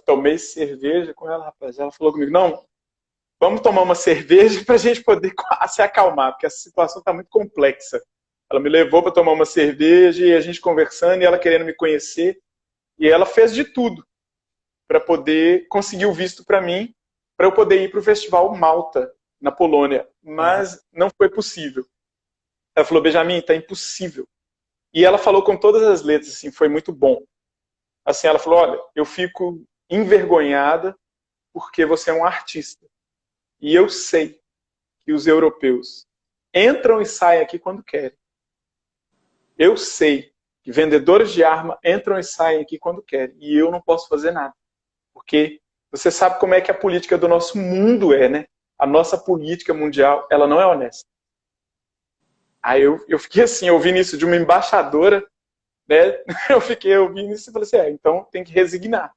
Tomei cerveja com ela, rapaz. Ela falou comigo, não, vamos tomar uma cerveja para a gente poder se acalmar, porque essa situação está muito complexa. Ela me levou para tomar uma cerveja e a gente conversando e ela querendo me conhecer. E ela fez de tudo para poder conseguir o visto para mim, para eu poder ir para o Festival Malta, na Polônia. Mas não foi possível. Ela falou, Benjamin, está impossível. E ela falou com todas as letras, assim, foi muito bom. Assim, ela falou, olha, eu fico envergonhada porque você é um artista. E eu sei que os europeus entram e saem aqui quando querem. Eu sei que vendedores de arma entram e saem aqui quando querem. E eu não posso fazer nada. Porque você sabe como é que a política do nosso mundo é, né? A nossa política mundial, ela não é honesta. Aí eu fiquei assim, ouvindo isso de uma embaixadora, né? Eu fiquei ouvindo isso e falei assim, então tem que resignar.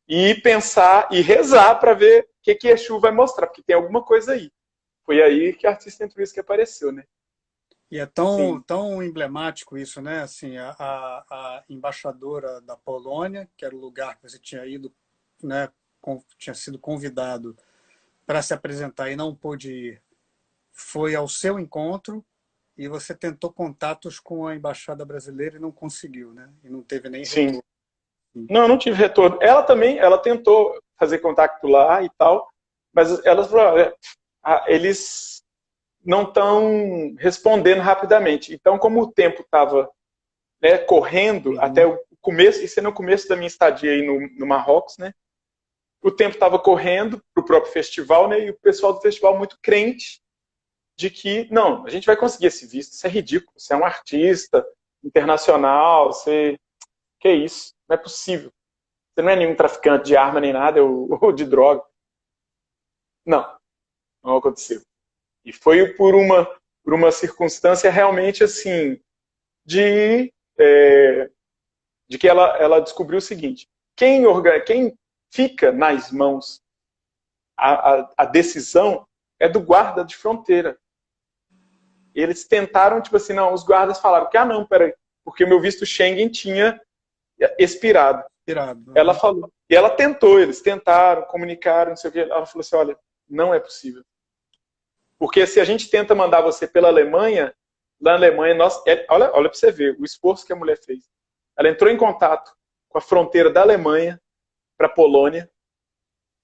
E pensar e rezar para ver o que Exu vai mostrar, porque tem alguma coisa aí. Foi aí que a Artista Altruísta que apareceu, né? E é tão emblemático isso, né? Assim, a embaixadora da Polônia, que era o lugar que você tinha ido, né? Tinha sido convidado para se apresentar e não pôde ir, foi ao seu encontro e você tentou contatos com a embaixada brasileira e não conseguiu, né? E não teve nem retorno. Não tive retorno. Ela também, ela tentou fazer contato lá e tal, mas elas falaram, eles não estão respondendo rapidamente. Então, como o tempo estava, né, correndo até o começo, isso é no começo da minha estadia aí no Marrocos, né? O tempo estava correndo para o próprio festival, né? E o pessoal do festival muito crente de que, não, a gente vai conseguir esse visto, isso é ridículo, você é um artista internacional, você... Que é isso? Não é possível. Você não é nenhum traficante de arma nem nada, ou de droga. Não aconteceu. E foi por uma circunstância realmente assim, de que ela descobriu o seguinte, quem fica nas mãos a decisão é do guarda de fronteira. Eles tentaram, tipo assim, não, os guardas falaram que, não, peraí, porque o meu visto Schengen tinha expirado. Ela falou. E ela tentou, eles tentaram, comunicaram, não sei o que. Ela falou assim, olha, não é possível. Porque se a gente tenta mandar você pela Alemanha, lá na Alemanha, olha para você ver o esforço que a mulher fez. Ela entrou em contato com a fronteira da Alemanha para a Polônia,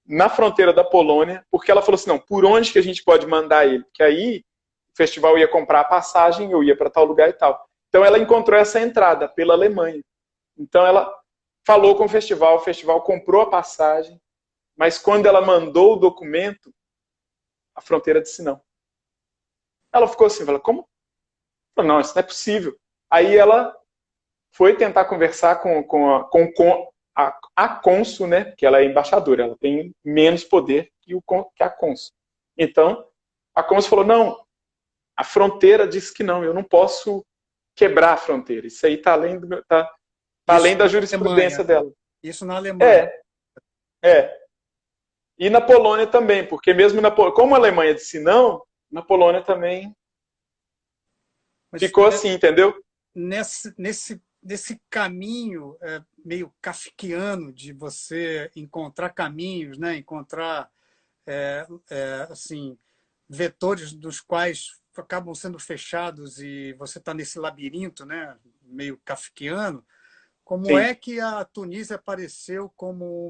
na fronteira da Polônia, porque ela falou assim, não, por onde que a gente pode mandar ele? Porque aí o festival ia comprar a passagem, eu ia para tal lugar e tal. Então ela encontrou essa entrada pela Alemanha. Então ela falou com o festival comprou a passagem, mas quando ela mandou o documento, a fronteira disse não. Ela ficou assim, falou, como? Falou, não, isso não é possível. Aí ela foi tentar conversar com a cônsul, né? Que ela é embaixadora, ela tem menos poder que a cônsul. Então, a cônsul falou, não, a fronteira disse que não, eu não posso quebrar a fronteira. Isso aí está além, além da jurisprudência dela. Isso na Alemanha. É. E na Polônia também, porque mesmo como a Alemanha disse não, na Polônia também ficou assim, entendeu? Nesse caminho meio kafkiano de você encontrar caminhos, né? Encontrar assim, vetores dos quais acabam sendo fechados e você está nesse labirinto, né? Meio kafkiano. Como Sim. é que a Tunísia apareceu como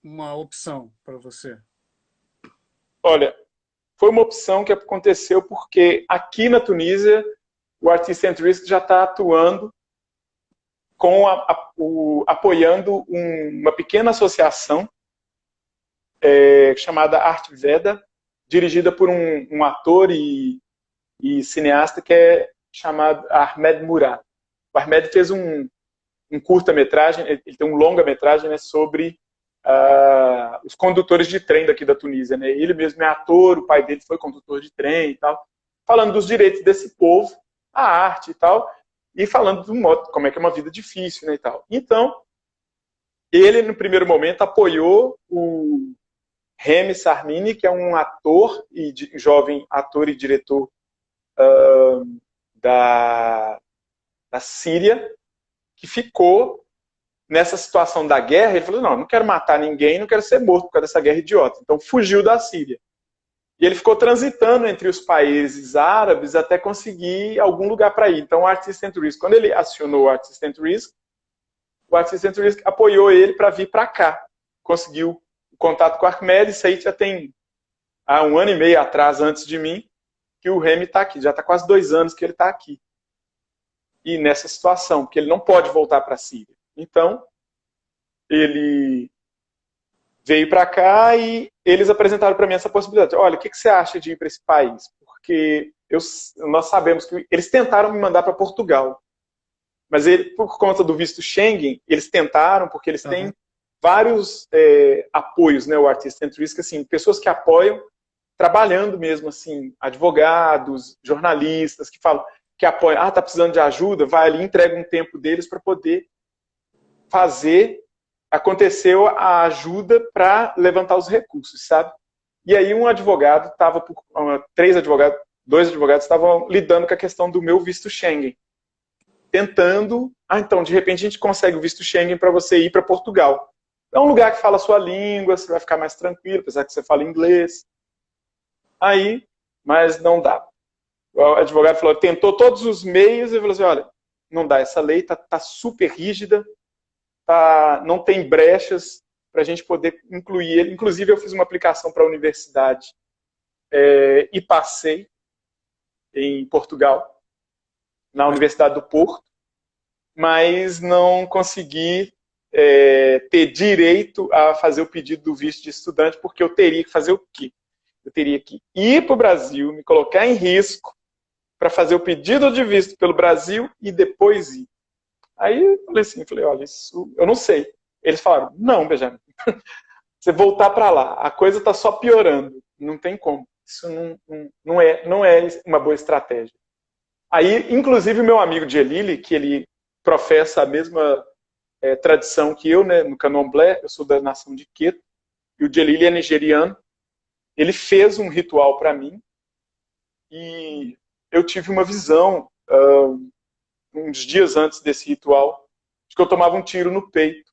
uma opção para você? Olha, foi uma opção que aconteceu porque aqui na Tunísia o Artists and Risk já está atuando apoiando uma pequena associação chamada Arte Veda, dirigida por um ator e cineasta que é chamado Ahmed Murad. O Ahmed fez um curta-metragem, ele tem um longa-metragem, né, sobre os condutores de trem daqui da Tunísia. Né? Ele mesmo é ator, o pai dele foi condutor de trem e tal, falando dos direitos desse povo, a arte e tal, e falando do modo, como é que é uma vida difícil, né, e tal. Então, ele, no primeiro momento, apoiou o Remy Sarmini, que é um ator, jovem ator e diretor da Síria, que ficou nessa situação da guerra. Ele falou, não quero matar ninguém, não quero ser morto por causa dessa guerra idiota. Então fugiu da Síria. E ele ficou transitando entre os países árabes até conseguir algum lugar para ir. Então o Artists and Risk, quando ele acionou o Artists and Risk, o Artists and Risk apoiou ele para vir para cá. Conseguiu o contato com o Ahmed, isso aí já tem há 1 ano e meio atrás, antes de mim, que o Remy está aqui. Já está quase 2 anos que ele está aqui. E nessa situação, porque ele não pode voltar para a Síria. Então, ele veio para cá e eles apresentaram para mim essa possibilidade. Olha, o que você acha de ir para esse país? Porque nós sabemos que eles tentaram me mandar para Portugal. Mas por conta do visto Schengen, eles tentaram, porque eles têm vários apoios, né, o Artists and Risk, assim, pessoas que apoiam, trabalhando mesmo, assim, advogados, jornalistas, que falam, que apoiam, tá precisando de ajuda, vai ali, entrega um tempo deles para poder aconteceu a ajuda para levantar os recursos, sabe? E aí um advogado estava, 2 advogados estavam lidando com a questão do meu visto Schengen, tentando, então, de repente a gente consegue o visto Schengen para você ir para Portugal. É um lugar que fala a sua língua, você vai ficar mais tranquilo, apesar que você fala inglês. Aí, mas não dá. O advogado falou, tentou todos os meios e falou assim, olha, não dá, essa lei tá super rígida, não tem brechas para a gente poder incluir ele. Inclusive, eu fiz uma aplicação para a universidade e passei em Portugal, na Universidade do Porto, mas não consegui ter direito a fazer o pedido do visto de estudante, porque eu teria que fazer o quê? Eu teria que ir para o Brasil, me colocar em risco para fazer o pedido de visto pelo Brasil e depois ir. Aí eu falei, olha, isso eu não sei. Eles falaram, não, Benjamin, você voltar para lá, a coisa está só piorando, não tem como. Isso não é uma boa estratégia. Aí, inclusive, o meu amigo Djelili, que ele professa a mesma tradição que eu, né, no Candomblé, eu sou da nação de Queto, e o Djelili é nigeriano, ele fez um ritual para mim, e eu tive uma visão, uns dias antes desse ritual, de que eu tomava um tiro no peito.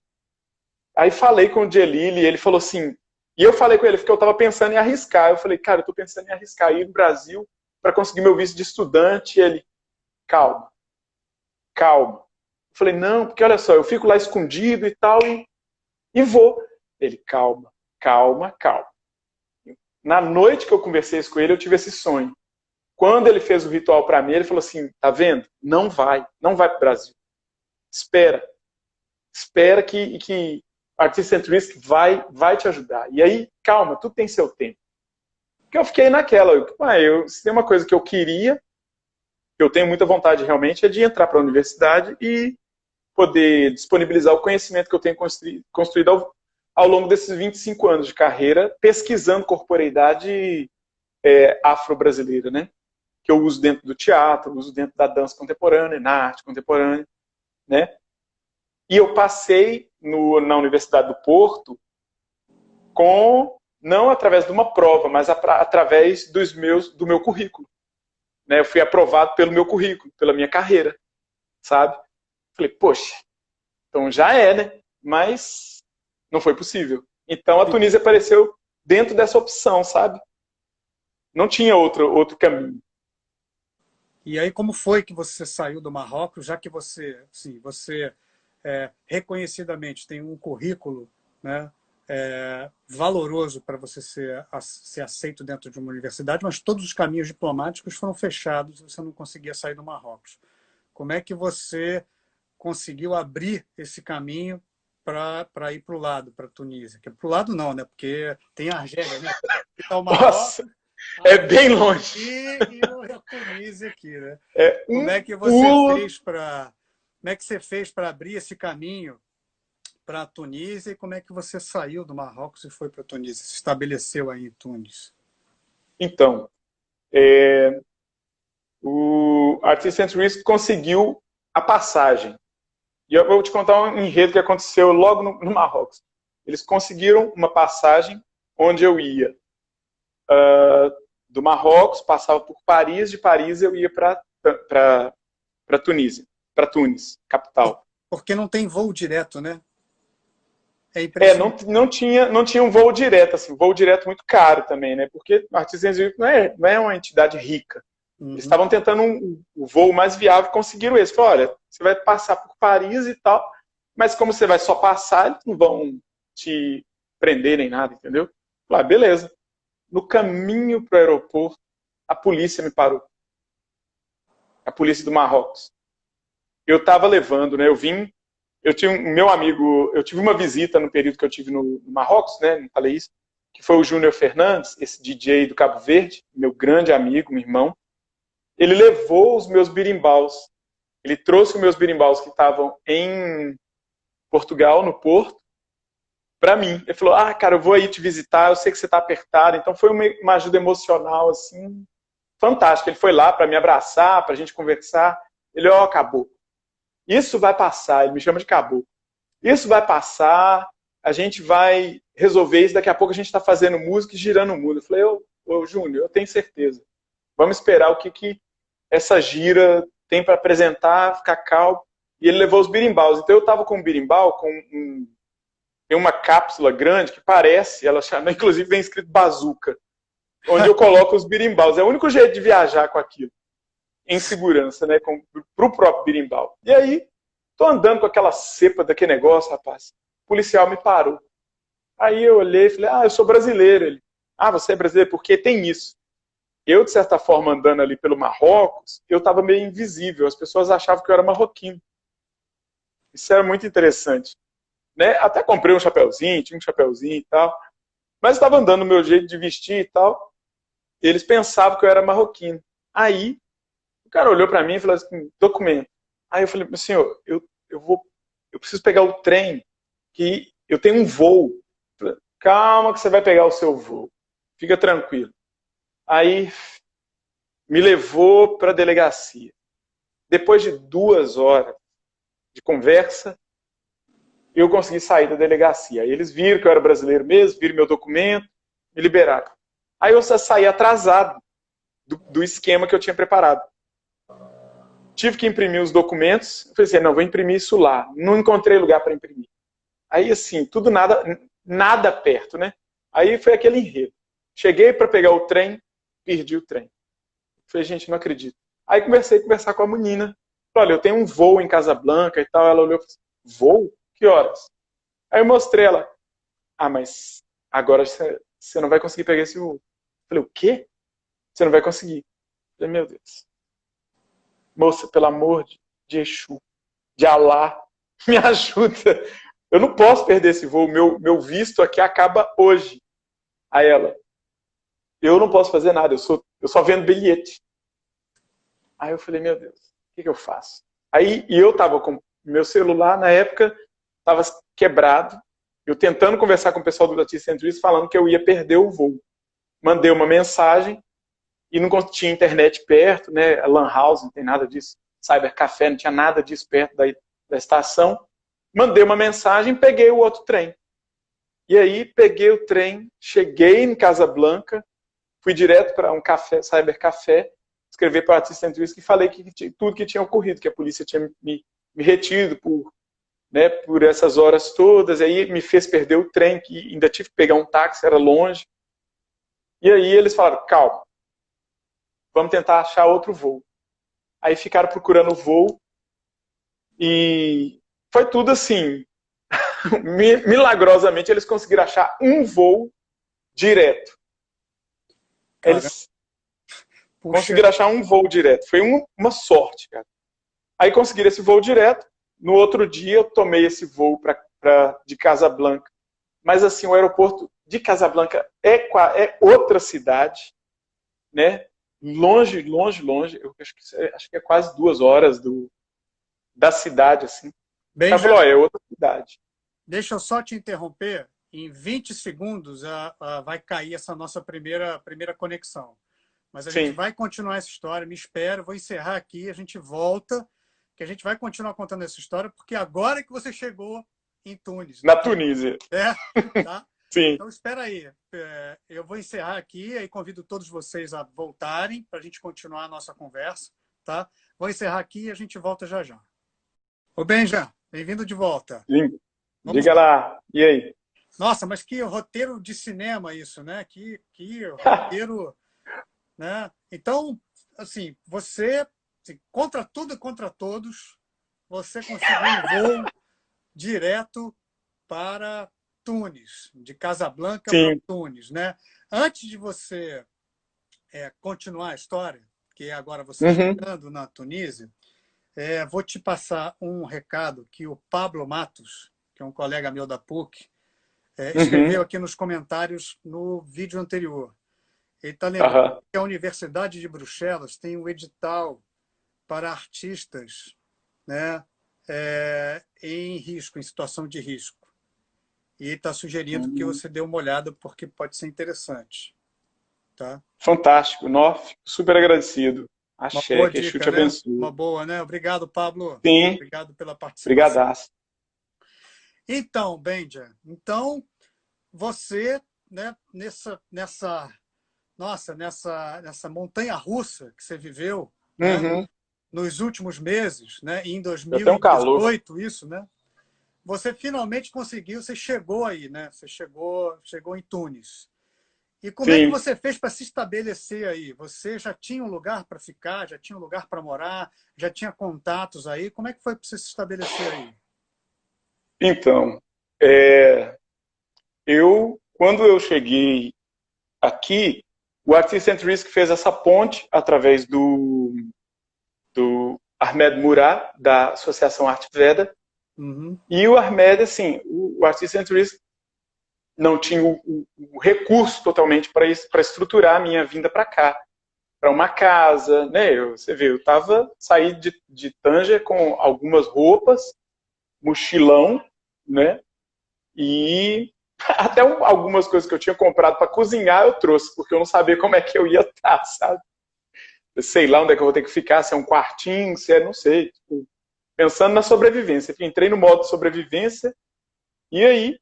Aí falei com o Djelili, e ele falou assim, e eu falei com ele, porque eu estava pensando em arriscar. Eu falei, cara, eu estou pensando em arriscar, ir no Brasil para conseguir meu visto de estudante. E ele, calma. Eu falei, não, porque olha só, eu fico lá escondido e tal, e vou. Ele, calma. Na noite que eu conversei com ele, eu tive esse sonho. Quando ele fez o ritual para mim, ele falou assim, tá vendo? Não vai para o Brasil. Espera. espera que Artist and Risk vai te ajudar. E aí, calma, tudo tem seu tempo. Porque eu fiquei naquela, se tem uma coisa que eu queria, que eu tenho muita vontade realmente, é de entrar para a universidade e poder disponibilizar o conhecimento que eu tenho construído ao longo desses 25 anos de carreira, pesquisando corporeidade afro-brasileira, né? Que eu uso dentro do teatro, uso dentro da dança contemporânea, na arte contemporânea, né? E eu passei na Universidade do Porto não através de uma prova, mas através do meu currículo. Né? Eu fui aprovado pelo meu currículo, pela minha carreira, sabe? Falei, poxa, então já né? Mas não foi possível. Então a Tunísia apareceu dentro dessa opção, sabe? Não tinha outro caminho. E aí, como foi que você saiu do Marrocos, já que você, sim, você reconhecidamente tem um currículo, né, valoroso para você ser aceito dentro de uma universidade, mas todos os caminhos diplomáticos foram fechados e você não conseguia sair do Marrocos. Como é que você conseguiu abrir esse caminho para ir para o lado, para a Tunísia? Para o lado não, né? Porque tem a Argélia, né? Tá o Marrocos, nossa, é bem longe. E a Tunísia aqui, né? Como é que você fez para abrir esse caminho para a Tunísia e como é que você saiu do Marrocos e foi para a Tunísia, se estabeleceu aí em Tunis? Então, o Artist and Risk conseguiu a passagem. E eu vou te contar um enredo que aconteceu logo no Marrocos. Eles conseguiram uma passagem onde eu ia do Marrocos, passava por Paris, de Paris eu ia para Tunísia, para Tunis, capital. Porque não tem voo direto, né? É impressionante. Não tinha um voo direto, assim, voo direto muito caro também, né? Porque o Artist and Risk não é uma entidade rica. Eles estavam tentando o voo mais viável, conseguiram esse. Falaram, olha, você vai passar por Paris e tal, mas como você vai só passar, eles não vão te prender nem nada, entendeu? Falaram, beleza. No caminho para o aeroporto, a polícia me parou. A polícia do Marrocos. Eu estava levando, né? Eu tinha meu amigo, eu tive uma visita no período que eu tive no Marrocos, né? Não falei isso, que foi o Júnior Fernandes, esse DJ do Cabo Verde, meu grande amigo, meu irmão. Ele levou os meus birimbaus. Ele trouxe os meus birimbaus que estavam em Portugal, no Porto, para mim. Ele falou, cara, eu vou aí te visitar, eu sei que você está apertado. Então foi uma ajuda emocional, assim, fantástica. Ele foi lá para me abraçar, para a gente conversar. Ele, acabou. Isso vai passar, ele me chama de caboclo. Isso vai passar, a gente vai resolver isso, daqui a pouco a gente está fazendo música e girando o mundo. Eu falei, Júnior, eu tenho certeza. Vamos esperar o que essa gira tem para apresentar, ficar calmo. E ele levou os birimbaus. Então eu estava com um birimbau, tem uma cápsula grande que parece, ela chama, inclusive vem escrito bazuca, onde eu coloco os birimbaus. É o único jeito de viajar com aquilo, em segurança, né, para o próprio birimbau. E aí, tô andando com aquela cepa daquele negócio, rapaz. O policial me parou. Aí eu olhei e falei, eu sou brasileiro. Ele, você é brasileiro? Porque tem isso. Eu, de certa forma, andando ali pelo Marrocos, eu estava meio invisível. As pessoas achavam que eu era marroquino. Isso era muito interessante. Né? Até comprei um chapeuzinho, tinha um chapeuzinho e tal. Mas estava andando no meu jeito de vestir e tal. E eles pensavam que eu era marroquino. Aí, o cara olhou para mim e falou assim, documento. Aí eu falei, senhor, eu preciso pegar o trem, que eu tenho um voo. Falei, calma que você vai pegar o seu voo. Fica tranquilo. Aí me levou para a delegacia. Depois de 2 horas de conversa, eu consegui sair da delegacia. Aí eles viram que eu era brasileiro mesmo, viram meu documento, me liberaram. Aí eu saí atrasado do esquema que eu tinha preparado. Tive que imprimir os documentos. Eu falei assim, não, vou imprimir isso lá. Não encontrei lugar para imprimir. Aí, assim, tudo nada perto, né? Aí foi aquele enredo. Cheguei para pegar o trem, perdi o trem. Falei, gente, não acredito. Aí comecei a conversar com a menina. Falei, olha, eu tenho um voo em Casablanca e tal. Ela olhou e falou assim, voo? Que horas? Aí eu mostrei ela. Mas agora você não vai conseguir pegar esse voo. Falei, o quê? Você não vai conseguir. Falei, meu Deus. Moça, pelo amor de Exu, de Alá, me ajuda. Eu não posso perder esse voo, meu visto aqui acaba hoje. Aí ela, eu não posso fazer nada, eu só vendo bilhete. Aí eu falei, meu Deus, o que eu faço? Aí, e eu tava com meu celular, na época, tava quebrado, eu tentando conversar com o pessoal do Latin Centuries, falando que eu ia perder o voo. Mandei uma mensagem, e não tinha internet perto, né? Lan house, não tem nada disso. Cybercafé, não tinha nada disso perto da estação. Mandei uma mensagem, peguei o outro trem. E aí, peguei o trem, cheguei em Casablanca, fui direto para um café, cybercafé, escrevi para o Artista Centuries e falei tudo que tinha ocorrido, que a polícia tinha me retido por essas horas todas, aí me fez perder o trem, que ainda tive que pegar um táxi, era longe. E aí eles falaram, calma, vamos tentar achar outro voo. Aí ficaram procurando o voo e foi tudo assim. Milagrosamente eles conseguiram achar um voo direto. Eles conseguiram achar um voo direto. Foi uma sorte, cara. Aí conseguiram esse voo direto. No outro dia eu tomei esse voo de Casablanca. Mas assim, o aeroporto de Casablanca é outra cidade, né? Longe, longe, longe. Eu acho que é quase 2 horas da cidade, assim. Ela falou, é outra cidade. Deixa eu só te interromper. Em 20 segundos vai cair essa nossa primeira conexão. Mas a gente vai continuar essa história. Me espera, vou encerrar aqui, a gente volta, que a gente vai continuar contando essa história, porque agora é que você chegou em Tunis. Na Tunísia. Tá? Sim. Então, espera aí. Eu vou encerrar aqui e convido todos vocês a voltarem para a gente continuar a nossa conversa. Tá? Vou encerrar aqui e a gente volta já já. Ô, Benja, bem-vindo de volta. Sim. Diga lá. E aí? Nossa, mas que roteiro de cinema isso, né? Que roteiro... né? Então, assim, você, assim, contra tudo e contra todos, você conseguiu um voo direto para Tunis, de Casablanca para Tunis, né? Antes de você continuar a história, que agora você está chegando na Tunísia, vou te passar um recado que o Pablo Matos, que é um colega meu da PUC, escreveu aqui nos comentários no vídeo anterior. Ele está lembrando que a Universidade de Bruxelas tem um edital para artistas, né, em risco, em situação de risco. E está sugerindo que você dê uma olhada, porque pode ser interessante. Tá? Fantástico. Nossa, super agradecido. Axé, que Exu te abençoe. Uma boa, né? Obrigado, Pablo. Sim. Obrigado pela participação. Obrigadaço. Então, Benja, você, né, nessa montanha-russa que você viveu, né, nos últimos meses, né, em 2018, isso, né? Você finalmente conseguiu, você chegou aí, né? Você chegou em Tunis. E como é que você fez para se estabelecer aí? Você já tinha um lugar para ficar, já tinha um lugar para morar, já tinha contatos aí? Como é que foi para você se estabelecer aí? Então, quando eu cheguei aqui, o Artist and Risk fez essa ponte através do Ahmed Murad, da Associação Arte Veda. E o Ahmed, assim, o Artist and Risk não tinha o recurso totalmente para estruturar a minha vinda para cá, para uma casa, né? Você vê, saí de Tanger com algumas roupas, mochilão, né? E até algumas coisas que eu tinha comprado para cozinhar eu trouxe, porque eu não sabia como é que eu ia estar, sabe? Eu sei lá onde é que eu vou ter que ficar, se é um quartinho, se é, não sei. Tipo, pensando na sobrevivência. Entrei no modo sobrevivência e aí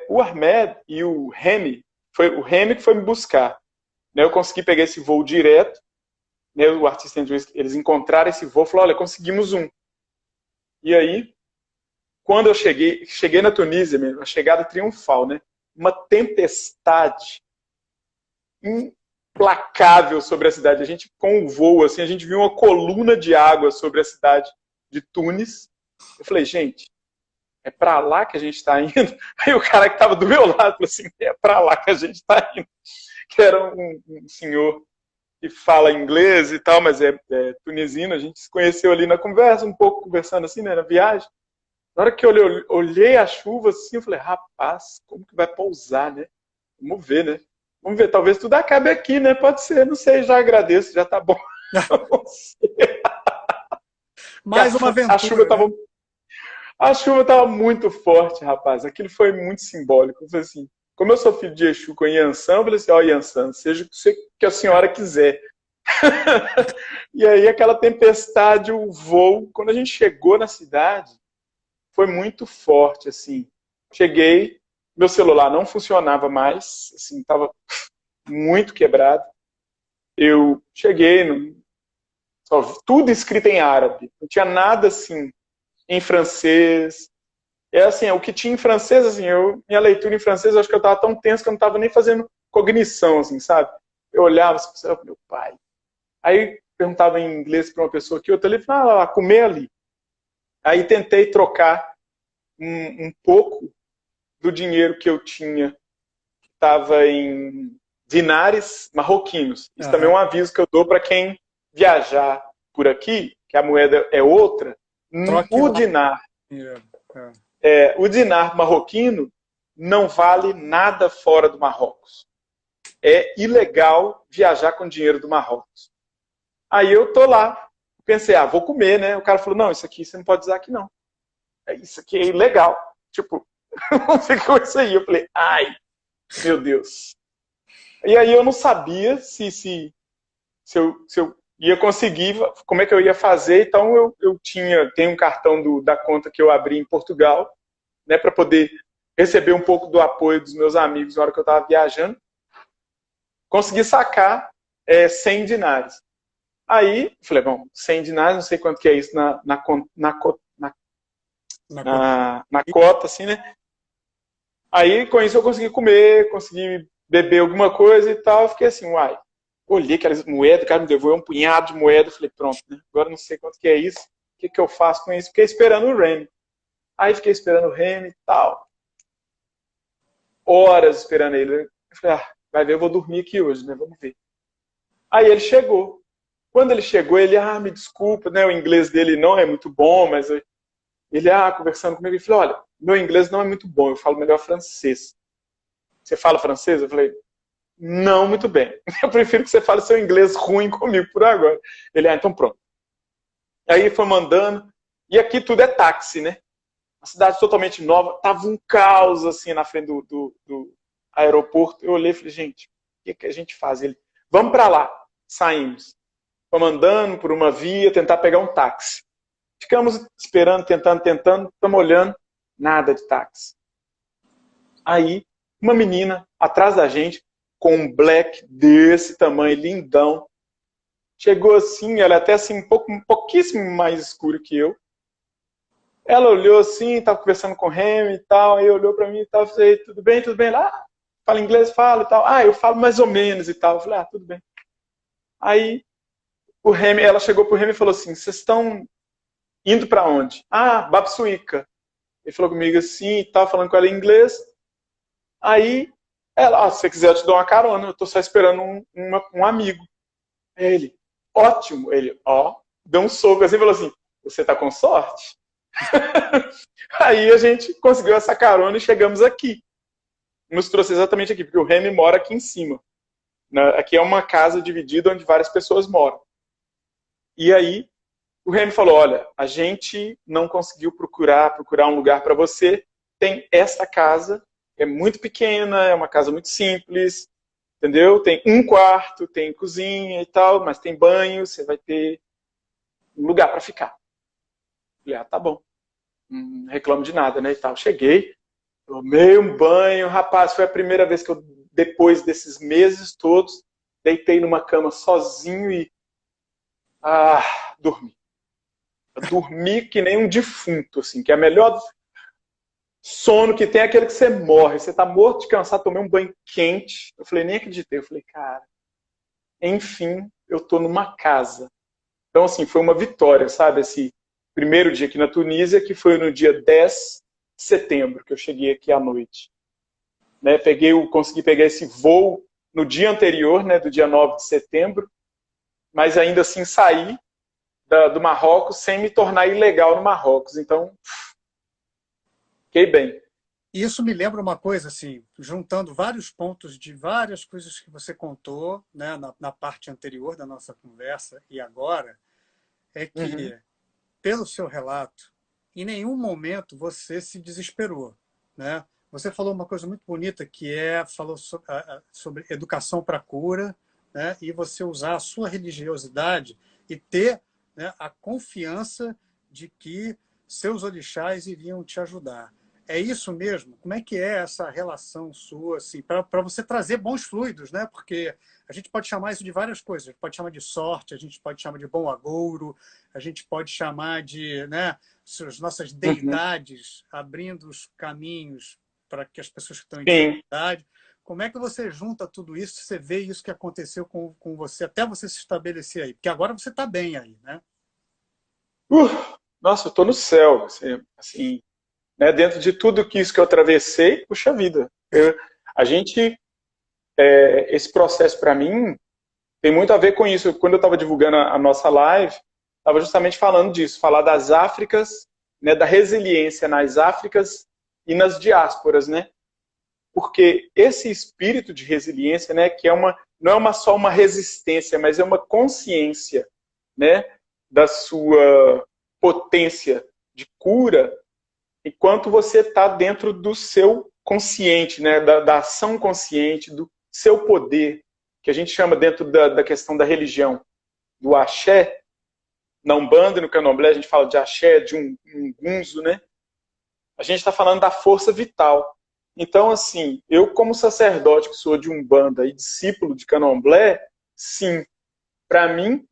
o Ahmed e o Remy, foi o Remy que foi me buscar. Né? Eu consegui pegar esse voo direto, né? O Artista eles encontraram esse voo, falaram, olha, conseguimos um. E aí, quando eu cheguei na Tunísia, a chegada triunfal, né? Uma tempestade implacável sobre a cidade. A gente, com o voo, assim, a gente viu uma coluna de água sobre a cidade de Tunis. Eu falei, gente, é para lá que a gente está indo? Aí o cara que estava do meu lado falou assim, é para lá que a gente está indo. Que era um senhor que fala inglês e tal, mas é tunisino. A gente se conheceu ali na conversa, um pouco conversando assim, né, na viagem. Na hora que eu olhei a chuva assim, eu falei, rapaz, como que vai pousar, né? Vamos ver, né? Vamos ver, talvez tudo acabe aqui, né? Pode ser, não sei, já agradeço, já tá bom. Mais uma A aventura, chuva né? tava, a chuva tava muito forte, rapaz. Aquilo foi muito simbólico. Eu falei assim, como eu sou filho de Exu com Yansan, eu falei assim, ó, Yansan, seja o que a senhora quiser. E aí aquela tempestade, o voo, quando a gente chegou na cidade, foi muito forte, assim. Cheguei, meu celular não funcionava mais, assim, estava muito quebrado. Eu cheguei, tudo escrito em árabe, não tinha nada assim em francês. É assim, o que tinha em francês, assim, minha leitura em francês, eu acho que eu estava tão tenso que eu não estava nem fazendo cognição, assim, sabe? Eu olhava assim, pensava, meu pai. Aí perguntava em inglês para uma pessoa aqui, outra ali, falava, comer ali. Aí tentei trocar um pouco do dinheiro que eu tinha, que estava em dinares marroquinos. Isso também é Aham. um aviso que eu dou para quem viajar por aqui, que a moeda é outra. Troque O lá. dinar, É. o dinar marroquino não vale nada fora do Marrocos. É ilegal viajar com dinheiro do Marrocos. Aí eu tô lá, pensei, vou comer, né? O cara falou, não, isso aqui você não pode usar aqui não. Isso aqui é ilegal. Tipo, ficou isso aí. Eu falei, ai, meu Deus. E aí eu não sabia se eu ia conseguir, como é que eu ia fazer. Então eu tenho um cartão da conta que eu abri em Portugal, né, para poder receber um pouco do apoio dos meus amigos na hora que eu estava viajando. Consegui sacar 100 dinares. Aí, falei, bom, 100 dinares, não sei quanto que é isso na cota, assim, né? Aí, com isso, eu consegui comer, consegui beber alguma coisa e tal. Eu fiquei assim, uai. Olhei aquelas moedas, o cara me devolveu um punhado de moeda. Falei, pronto, né? Agora não sei quanto que é isso. O que eu faço com isso? Fiquei esperando o Remy. Aí fiquei esperando o Remy e tal. Horas esperando ele. Eu falei, vai ver, eu vou dormir aqui hoje, né? Vamos ver. Aí ele chegou. Quando ele chegou, ele, me desculpa, né? O inglês dele não é muito bom, mas ele, conversando comigo, ele falou, olha, meu inglês não é muito bom, eu falo melhor francês. Você fala francês? Eu falei, não muito bem. Eu prefiro que você fale seu inglês ruim comigo por agora. Ele, então pronto. Aí foi mandando. E aqui tudo é táxi, né? Uma cidade totalmente nova. Tava um caos, assim, na frente do aeroporto. Eu olhei e falei, gente, o que a gente faz? Ele, vamos para lá. Saímos. Fomos andando por uma via, tentar pegar um táxi. Ficamos esperando, tentando. Estamos olhando. Nada de táxi. Aí, uma menina atrás da gente, com um black desse tamanho, lindão. Chegou assim, ela é até assim, um pouquíssimo mais escuro que eu. Ela olhou assim, estava conversando com o Remy e tal, aí olhou para mim e tal, falei, tudo bem? Lá, fala inglês? Fala e tal. Eu falo mais ou menos e tal. Eu falei, tudo bem. Aí, ela chegou pro Remy e falou assim, vocês estão indo para onde? Babsuíca. Ele falou comigo assim e tal, falando com ela em inglês. Aí, ela, se você quiser eu te dou uma carona, eu tô só esperando um amigo. Ele, ótimo. Ele, deu um soco assim e falou assim, você tá com sorte? Aí a gente conseguiu essa carona e chegamos aqui. Nos trouxe exatamente aqui, porque o Remy mora aqui em cima. Aqui é uma casa dividida onde várias pessoas moram. E aí o Remy falou, olha, a gente não conseguiu procurar um lugar para você. Tem essa casa, é muito pequena, é uma casa muito simples, entendeu? Tem um quarto, tem cozinha e tal, mas tem banho, você vai ter um lugar para ficar. Eu falei, tá bom. Não reclamo de nada, né? E tal. Cheguei, tomei um banho, rapaz, foi a primeira vez que eu, depois desses meses todos, deitei numa cama sozinho e dormi. Eu dormi que nem um defunto, assim, que é a melhor sono que tem é aquele que você morre. Você tá morto de cansado, tomei um banho quente. Eu falei, nem acreditei. Eu falei, cara, enfim, eu tô numa casa. Então, assim, foi uma vitória, sabe? Esse primeiro dia aqui na Tunísia, que foi no dia 10 de setembro, que eu cheguei aqui à noite. Né? Consegui pegar esse voo no dia anterior, né, do dia 9 de setembro, mas ainda assim sair do Marrocos sem me tornar ilegal no Marrocos. Então, fiquei bem. Isso me lembra uma coisa, assim, juntando vários pontos de várias coisas que você contou, né, na parte anterior da nossa conversa e agora, é Uhum. que, pelo seu relato, em nenhum momento você se desesperou, né? Você falou uma coisa muito bonita que falou sobre educação para cura, né? E você usar a sua religiosidade e ter, né, a confiança de que seus orixás iriam te ajudar. É isso mesmo? Como é que é essa relação sua, assim, para você trazer bons fluidos, né? Porque a gente pode chamar isso de várias coisas. A gente pode chamar de sorte, a gente pode chamar de bom agouro, a gente pode chamar de, né, as nossas Uhum. deidades abrindo os caminhos para que as pessoas que estão em Sim. dificuldade. Como é que você junta tudo isso? Você vê isso que aconteceu com você até você se estabelecer aí? Porque agora você está bem aí, né? Uh, Nossa, eu tô no céu. Assim, né, dentro de tudo que isso que eu atravessei, puxa vida. A gente, esse processo para mim tem muito a ver com isso. Quando eu estava divulgando a nossa live, estava justamente falando disso, falar das Áfricas, né, da resiliência nas Áfricas e nas diásporas, né? Porque esse espírito de resiliência, né, que não é só uma resistência, mas é uma consciência, né, da sua potência de cura, enquanto você está dentro do seu consciente, né, da ação consciente, do seu poder, que a gente chama dentro da questão da religião, do axé. Na Umbanda e no Candomblé a gente fala de axé, de um gunzo, né? A gente está falando da força vital. Então, assim, eu como sacerdote que sou de Umbanda e discípulo de Candomblé, sim, para mim,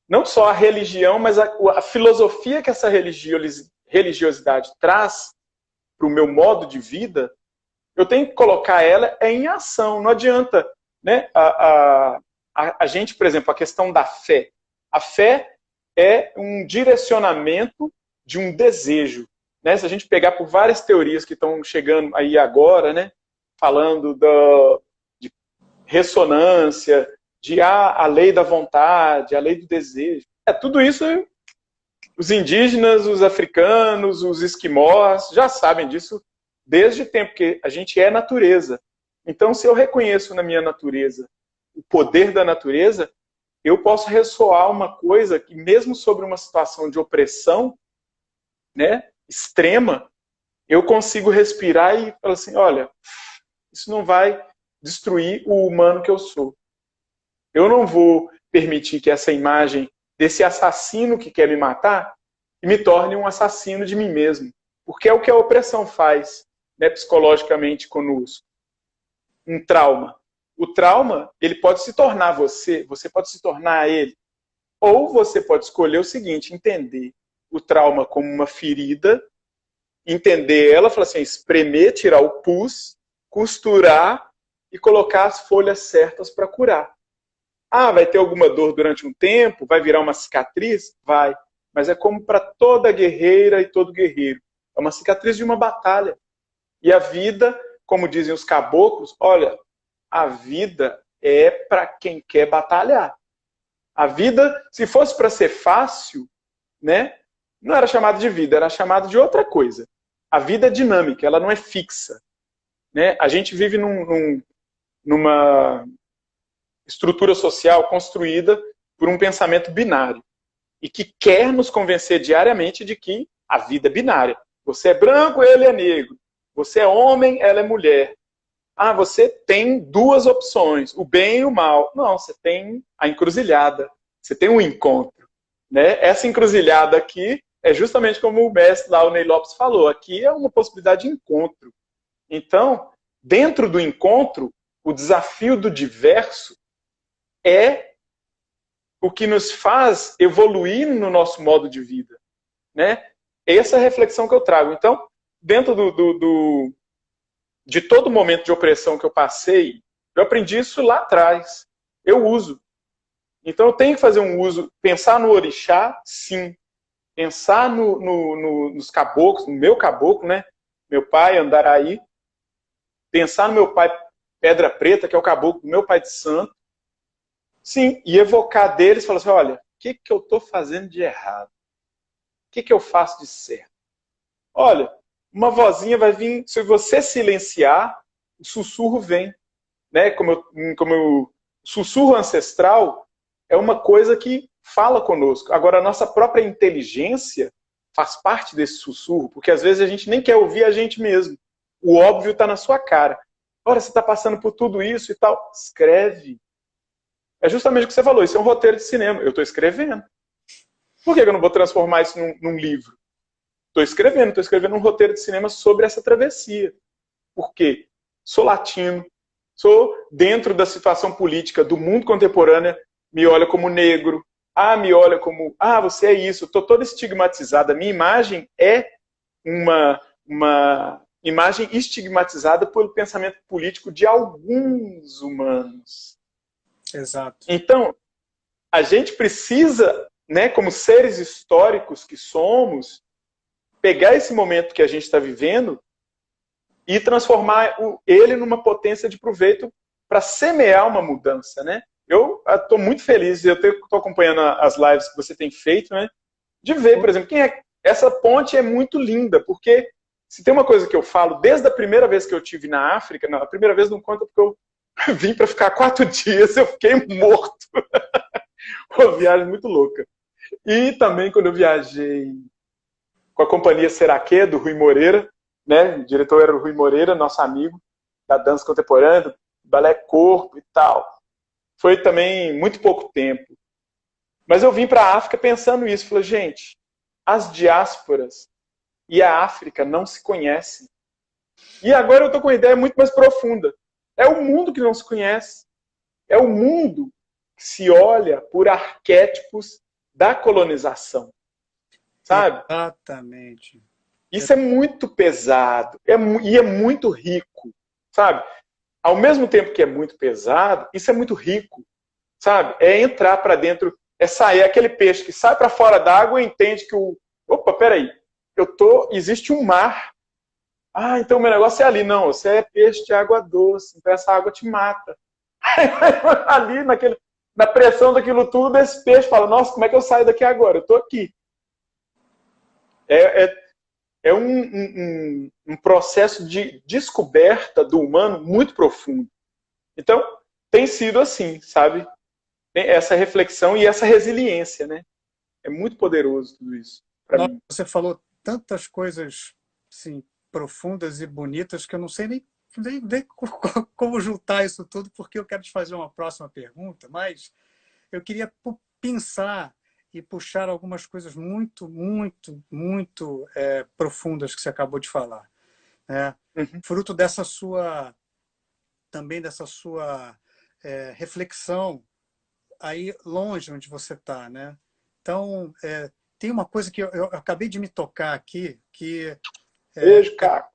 não só a religião, mas a filosofia que essa religiosidade traz para o meu modo de vida, eu tenho que colocar ela em ação. Não adianta, né? A gente, por exemplo, a questão da fé. A fé é um direcionamento de um desejo. Né? Se a gente pegar por várias teorias que estão chegando aí agora, né? Falando de ressonância, de a lei da vontade, a lei do desejo. Tudo isso os indígenas, os africanos, os esquimós já sabem disso desde o tempo, que a gente é natureza. Então, se eu reconheço na minha natureza o poder da natureza, eu posso ressoar uma coisa que, mesmo sobre uma situação de opressão, né, extrema, eu consigo respirar e falar assim, olha, isso não vai destruir o humano que eu sou. Eu não vou permitir que essa imagem desse assassino que quer me matar me torne um assassino de mim mesmo. Porque é o que a opressão faz, né, psicologicamente conosco. Um trauma. O trauma, ele pode se tornar você pode se tornar ele. Ou você pode escolher o seguinte, entender o trauma como uma ferida, entender ela, falar assim, espremer, tirar o pus, costurar e colocar as folhas certas para curar. Ah, vai ter alguma dor durante um tempo? Vai virar uma cicatriz? Vai. Mas é como para toda guerreira e todo guerreiro. É uma cicatriz de uma batalha. E a vida, como dizem os caboclos, olha, a vida é para quem quer batalhar. A vida, se fosse para ser fácil, né, não era chamada de vida, era chamada de outra coisa. A vida é dinâmica, ela não é fixa. Né? A gente vive numa estrutura social construída por um pensamento binário e que quer nos convencer diariamente de que a vida é binária. Você é branco, ele é negro. Você é homem, ela é mulher. Ah, você tem duas opções, o bem e o mal. Não, você tem a encruzilhada. Você tem um encontro. Né? Essa encruzilhada aqui é justamente como o mestre lá, o Ney Lopes, falou. Aqui é uma possibilidade de encontro. Então, dentro do encontro, o desafio do diverso é o que nos faz evoluir no nosso modo de vida. Né? Essa é a reflexão que eu trago. Então, dentro de todo momento de opressão que eu passei, eu aprendi isso lá atrás. Eu uso. Então, eu tenho que fazer um uso, pensar no orixá, sim. Pensar nos caboclos, no meu caboclo, né? Meu pai, Andaraí. Pensar no meu pai, Pedra Preta, que é o caboclo do meu pai de santo. sim, e evocar deles, falar assim, olha, o que que eu estou fazendo de errado? O que que eu faço de certo? Olha, uma vozinha vai vir, se você silenciar, o sussurro vem, né? O sussurro ancestral é uma coisa que fala conosco. Agora, a nossa própria inteligência faz parte desse sussurro, porque às vezes a gente nem quer ouvir a gente mesmo. O óbvio está na sua cara. Ora, você está passando por tudo isso e tal. Escreve. É justamente o que você falou, isso é um roteiro de cinema. Eu estou escrevendo. Por que eu não vou transformar isso num livro? Estou escrevendo um roteiro de cinema sobre essa travessia. Por quê? Sou latino, sou dentro da situação política do mundo contemporâneo, me olha como negro, me olha como, você é isso, estou toda estigmatizada. A minha imagem é uma imagem estigmatizada pelo pensamento político de alguns humanos. Exato. Então, a gente precisa, né, como seres históricos que somos, pegar esse momento que a gente está vivendo e transformar ele numa potência de proveito para semear uma mudança, né? Eu estou muito feliz, eu estou acompanhando as lives que você tem feito, né? De ver, por exemplo, essa ponte é muito linda, porque se tem uma coisa que eu falo, desde a primeira vez que eu tive na África, a primeira vez não conta porque eu vim para ficar 4 dias, eu fiquei morto. Uma viagem muito louca. E também quando eu viajei com a companhia Seraquê, do Rui Moreira, né? O diretor era o Rui Moreira, nosso amigo da dança contemporânea, do balé corpo e tal. Foi também muito pouco tempo. Mas eu vim para a África pensando isso. Falei, gente, as diásporas e a África não se conhecem. E agora eu estou com uma ideia muito mais profunda. É o mundo que não se conhece. É o mundo que se olha por arquétipos da colonização. Sabe? Exatamente. Isso é muito pesado e é muito rico, sabe? Ao mesmo tempo que é muito pesado, isso é muito rico, sabe? É entrar para dentro, é sair, é aquele peixe que sai para fora d'água e entende que opa, peraí, existe um mar. Então o meu negócio é ali. Não, você é peixe de água doce, então essa água te mata. Ali, na pressão daquilo tudo, esse peixe fala, nossa, como é que eu saio daqui agora? Eu estou aqui. É, é, é um processo de descoberta do humano muito profundo. Então, tem sido assim, sabe? Tem essa reflexão e essa resiliência, né? É muito poderoso tudo isso para Nossa, mim. você falou tantas coisas assim, profundas e bonitas que eu não sei nem como juntar isso tudo, porque eu quero te fazer uma próxima pergunta, mas eu queria pensar e puxar algumas coisas muito profundas que você acabou de falar, né? Uhum. Fruto dessa sua também dessa sua reflexão aí longe onde você está, né? Então tem uma coisa que eu acabei de me tocar aqui que é, Beijo, Caco.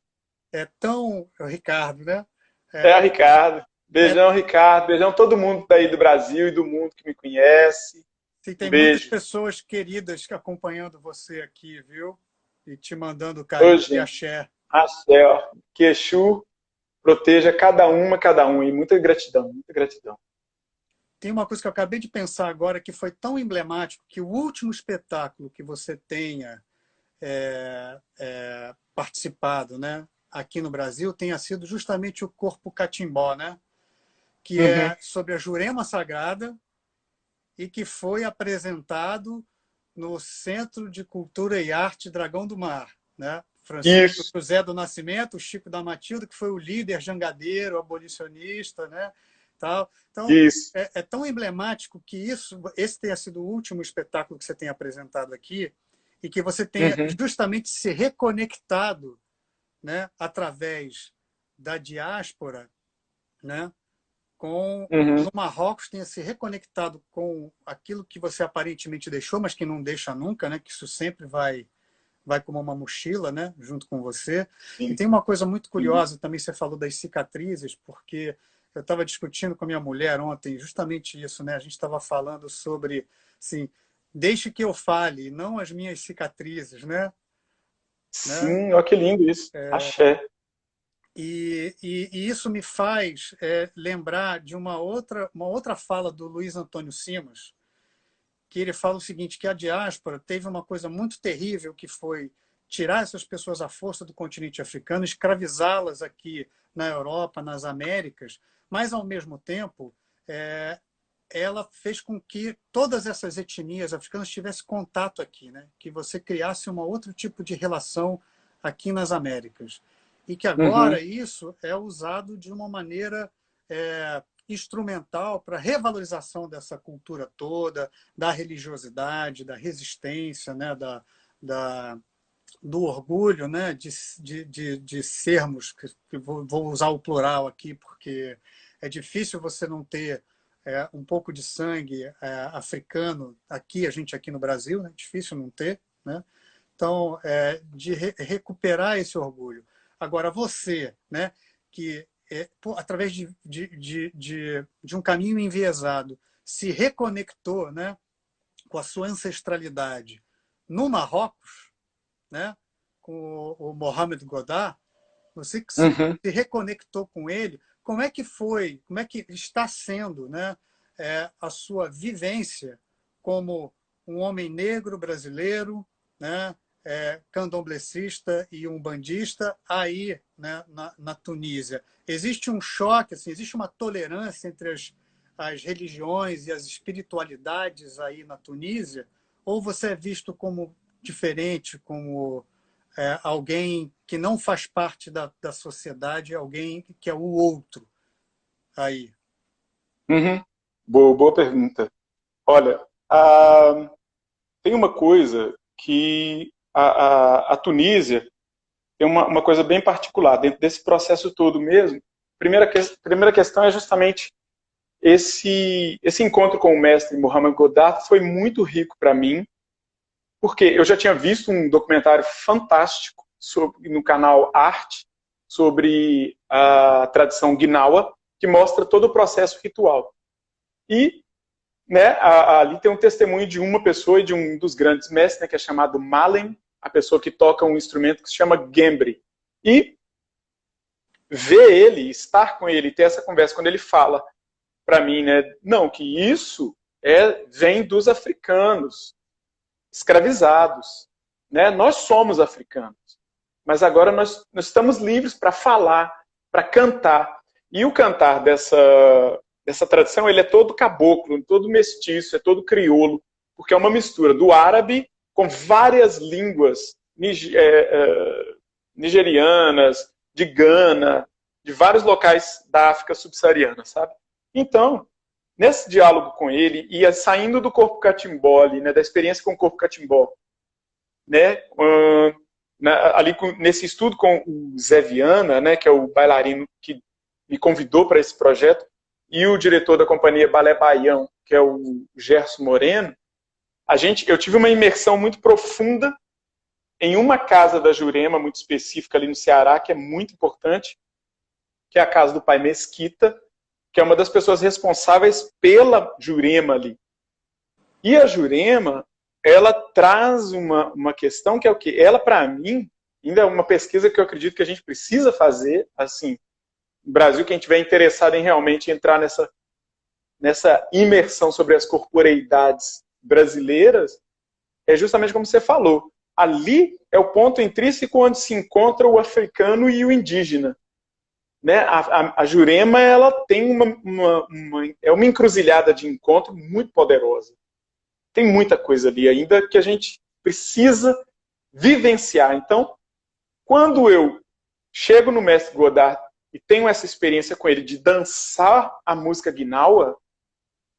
é tão Ricardo, né? É, Ricardo. É, Beijão, Ricardo. Beijão todo mundo daí do Brasil e do mundo que me conhece. sim, Um tem muitas beijo. pessoas queridas acompanhando você aqui, viu? E te mandando Ô, carinho e gente. axé. Axé, ó. Que Exu proteja cada um. E muita gratidão, muita gratidão. Tem uma coisa que eu acabei de pensar agora que foi tão emblemático que o último espetáculo que você tenha participado, né, aqui no Brasil, tenha sido justamente o Corpo Catimbó, né, que Uhum. é sobre a Jurema Sagrada e que foi apresentado no Centro de Cultura e Arte Dragão do Mar, né? Francisco Isso, José do Nascimento, o Chico da Matilde, que foi o líder jangadeiro, abolicionista, né? Tal. Então, isso. é tão emblemático que esse tenha sido o último espetáculo que você tenha apresentado aqui e que você tenha Uhum. justamente se reconectado, né, através da diáspora, né, no Uhum. Marrocos, tenha se reconectado com aquilo que você aparentemente deixou, mas que não deixa nunca, né, que isso sempre vai como uma mochila, né, junto com você. E Sim, tem uma coisa muito sim. curiosa também, você falou das cicatrizes, porque eu estava discutindo com a minha mulher ontem justamente isso, né? A gente estava falando sobre, assim, deixe que eu fale, não as minhas cicatrizes, né? Sim, olha que lindo isso. Axé. E isso me faz lembrar de uma outra fala do Luiz Antônio Simas, que ele fala o seguinte, que a diáspora teve uma coisa muito terrível, que foi tirar essas pessoas à força do continente africano, escravizá-las aqui na Europa, nas Américas, mas, ao mesmo tempo, ela fez com que todas essas etnias africanas tivessem contato aqui, né? Que você criasse um outro tipo de relação aqui nas Américas. E que agora Uhum. isso é usado de uma maneira instrumental para a revalorização dessa cultura toda, da religiosidade, da resistência, né? Do orgulho, né? de sermos, que vou usar o plural aqui, porque é difícil você não ter um pouco de sangue africano aqui, a gente aqui no Brasil, né? Difícil não ter, né? Então, de recuperar esse orgulho. Agora, você, né, que através de um caminho enviesado, se reconectou, né, com a sua ancestralidade no Marrocos, né, com o Mohamed Godard, você que se Uhum. reconectou com ele, como é que foi, como é que está sendo, né, a sua vivência como um homem negro brasileiro, né, candomblessista e umbandista aí, né, na Tunísia? Existe um choque, assim, existe uma tolerância entre as religiões e as espiritualidades aí na Tunísia? Ou você é visto como diferente, como alguém que não faz parte da sociedade, alguém que é o outro aí? Uhum. Boa pergunta. Olha, tem uma coisa que a Tunísia tem uma coisa bem particular dentro desse processo todo mesmo. Primeira questão é justamente esse encontro com o mestre Mohamed Godard foi muito rico para mim, porque eu já tinha visto um documentário fantástico no canal Arte sobre a tradição Gnawa, que mostra todo o processo ritual. E né, ali tem um testemunho de uma pessoa e de um dos grandes mestres, né, que é chamado Malem, a pessoa que toca um instrumento que se chama Gembri. E ver ele, estar com ele, ter essa conversa, quando ele fala para mim, né, não, que isso vem dos africanos, escravizados. Né? Nós somos africanos, mas agora nós estamos livres para falar, para cantar. E o cantar dessa tradição, ele é todo caboclo, todo mestiço, é todo crioulo, porque é uma mistura do árabe com várias línguas nigerianas, de Gana, de vários locais da África subsaariana, sabe? Então, nesse diálogo com ele, ia saindo do corpo catimbó, ali, né, da experiência com o corpo catimbó, né, ali nesse estudo com o Zé Viana, né, que é o bailarino que me convidou para esse projeto, e o diretor da companhia Balé Baião, que é o Gerson Moreno, eu tive uma imersão muito profunda em uma casa da Jurema, muito específica ali no Ceará, que é muito importante, que é a casa do pai Mesquita, que é uma das pessoas responsáveis pela Jurema ali. E a Jurema, ela traz uma questão que é o quê? Ela, para mim, ainda é uma pesquisa que eu acredito que a gente precisa fazer, assim, no Brasil, quem estiver interessado em realmente entrar nessa imersão sobre as corporeidades brasileiras, é justamente como você falou. Ali é o ponto intrínseco onde se encontra o africano e o indígena. Né? A Jurema, ela tem uma encruzilhada de encontro muito poderosa. Tem muita coisa ali ainda que a gente precisa vivenciar. Então, quando eu chego no mestre Godard e tenho essa experiência com ele de dançar a música Gnawa,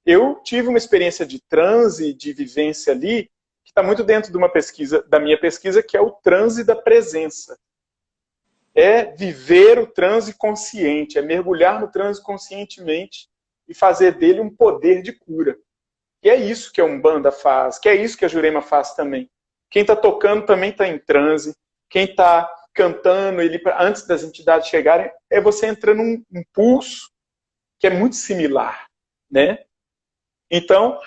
eu tive uma experiência de transe, de vivência ali, que está muito dentro de uma pesquisa, da minha pesquisa, que é o transe da presença. É viver o transe consciente, é mergulhar no transe conscientemente e fazer dele um poder de cura. E é isso que a Umbanda faz, que é isso que a Jurema faz também. Quem está tocando também está em transe, quem está cantando ele antes das entidades chegarem, é você entrando num pulso que é muito similar, né? Então,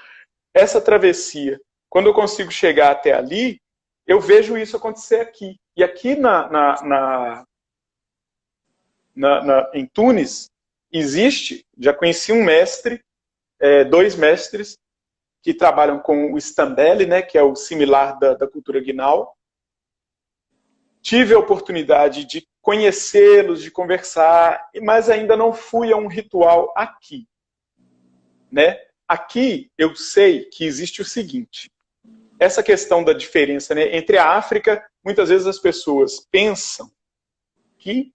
essa travessia, quando eu consigo chegar até ali, eu vejo isso acontecer aqui. E aqui em Tunis, já conheci um mestre, dois mestres, que trabalham com o Stambeli, né, que é o similar da cultura guinal. Tive a oportunidade de conhecê-los, de conversar, mas ainda não fui a um ritual aqui. Né? Aqui eu sei que existe o seguinte, essa questão da diferença, né, entre a África, muitas vezes as pessoas pensam que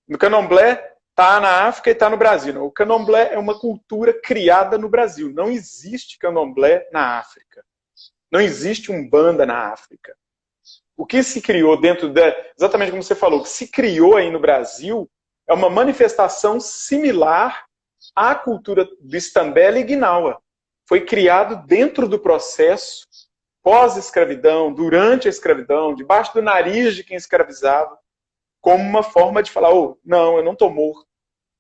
no candomblé está na África e está no Brasil. Não, o candomblé é uma cultura criada no Brasil. Não existe candomblé na África. Não existe umbanda na África. O que se criou exatamente como você falou, o que se criou aí no Brasil é uma manifestação similar à cultura do Stambeli e Guinawa. Foi criado dentro do processo pós-escravidão, durante a escravidão, debaixo do nariz de quem escravizava, como uma forma de falar, não, eu não estou morto,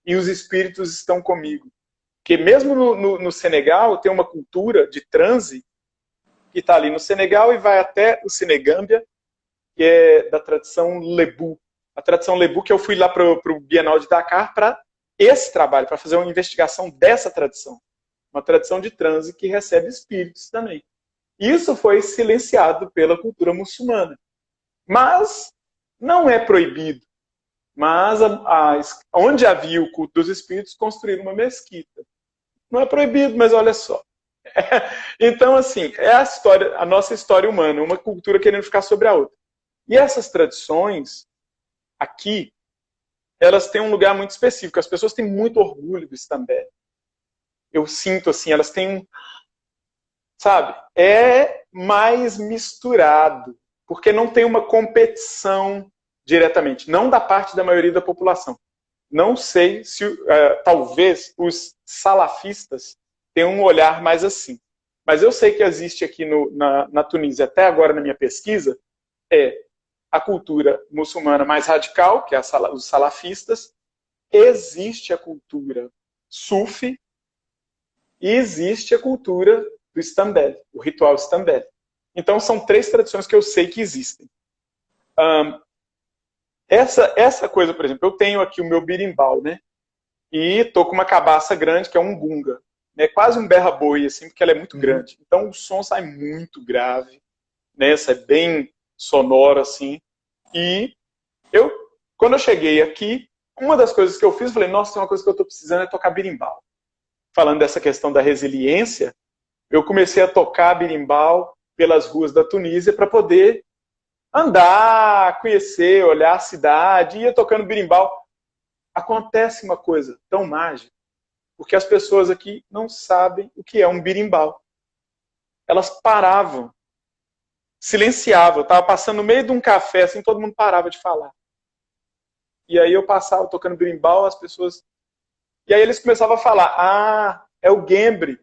e os espíritos estão comigo. Porque mesmo no Senegal tem uma cultura de transe que está ali no Senegal e vai até o Senegâmbia, que é da tradição Lebu. A tradição Lebu, que eu fui lá para o Bienal de Dakar para esse trabalho, para fazer uma investigação dessa tradição. Uma tradição de transe que recebe espíritos também. Isso foi silenciado pela cultura muçulmana. Mas não é proibido. Mas onde havia o culto dos espíritos, construíram uma mesquita. Não é proibido, mas olha só. Então, assim, é a nossa história humana, uma cultura querendo ficar sobre a outra. E essas tradições, aqui, elas têm um lugar muito específico. As pessoas têm muito orgulho do Stambeli. Eu sinto, assim, elas têm sabe, é mais misturado, porque não tem uma competição diretamente, não da parte da maioria da população. Não sei se, talvez, os salafistas tenham um olhar mais assim. Mas eu sei que existe aqui na Tunísia, até agora na minha pesquisa, a cultura muçulmana mais radical, que é os salafistas, existe a cultura sufi e existe a cultura do Stambeli, o ritual Stambeli. Então são três tradições que eu sei que existem. Essa coisa, por exemplo, eu tenho aqui o meu birimbau, né? E tô com uma cabaça grande, que é um gunga. É quase um berra-boi, assim, porque ela é muito grande. Então o som sai muito grave, né? Sai bem sonoro, assim. E quando eu cheguei aqui, uma das coisas que eu fiz, eu falei, nossa, tem uma coisa que eu tô precisando é tocar birimbau. Falando dessa questão da resiliência, eu comecei a tocar birimbau pelas ruas da Tunísia para poder andar, conhecer, olhar a cidade, ia tocando birimbau. Acontece uma coisa tão mágica, porque as pessoas aqui não sabem o que é um birimbau. Elas paravam, silenciavam. Eu estava passando no meio de um café, assim, todo mundo parava de falar. E aí eu passava tocando birimbau, as pessoas... E aí eles começavam a falar, é o guembre.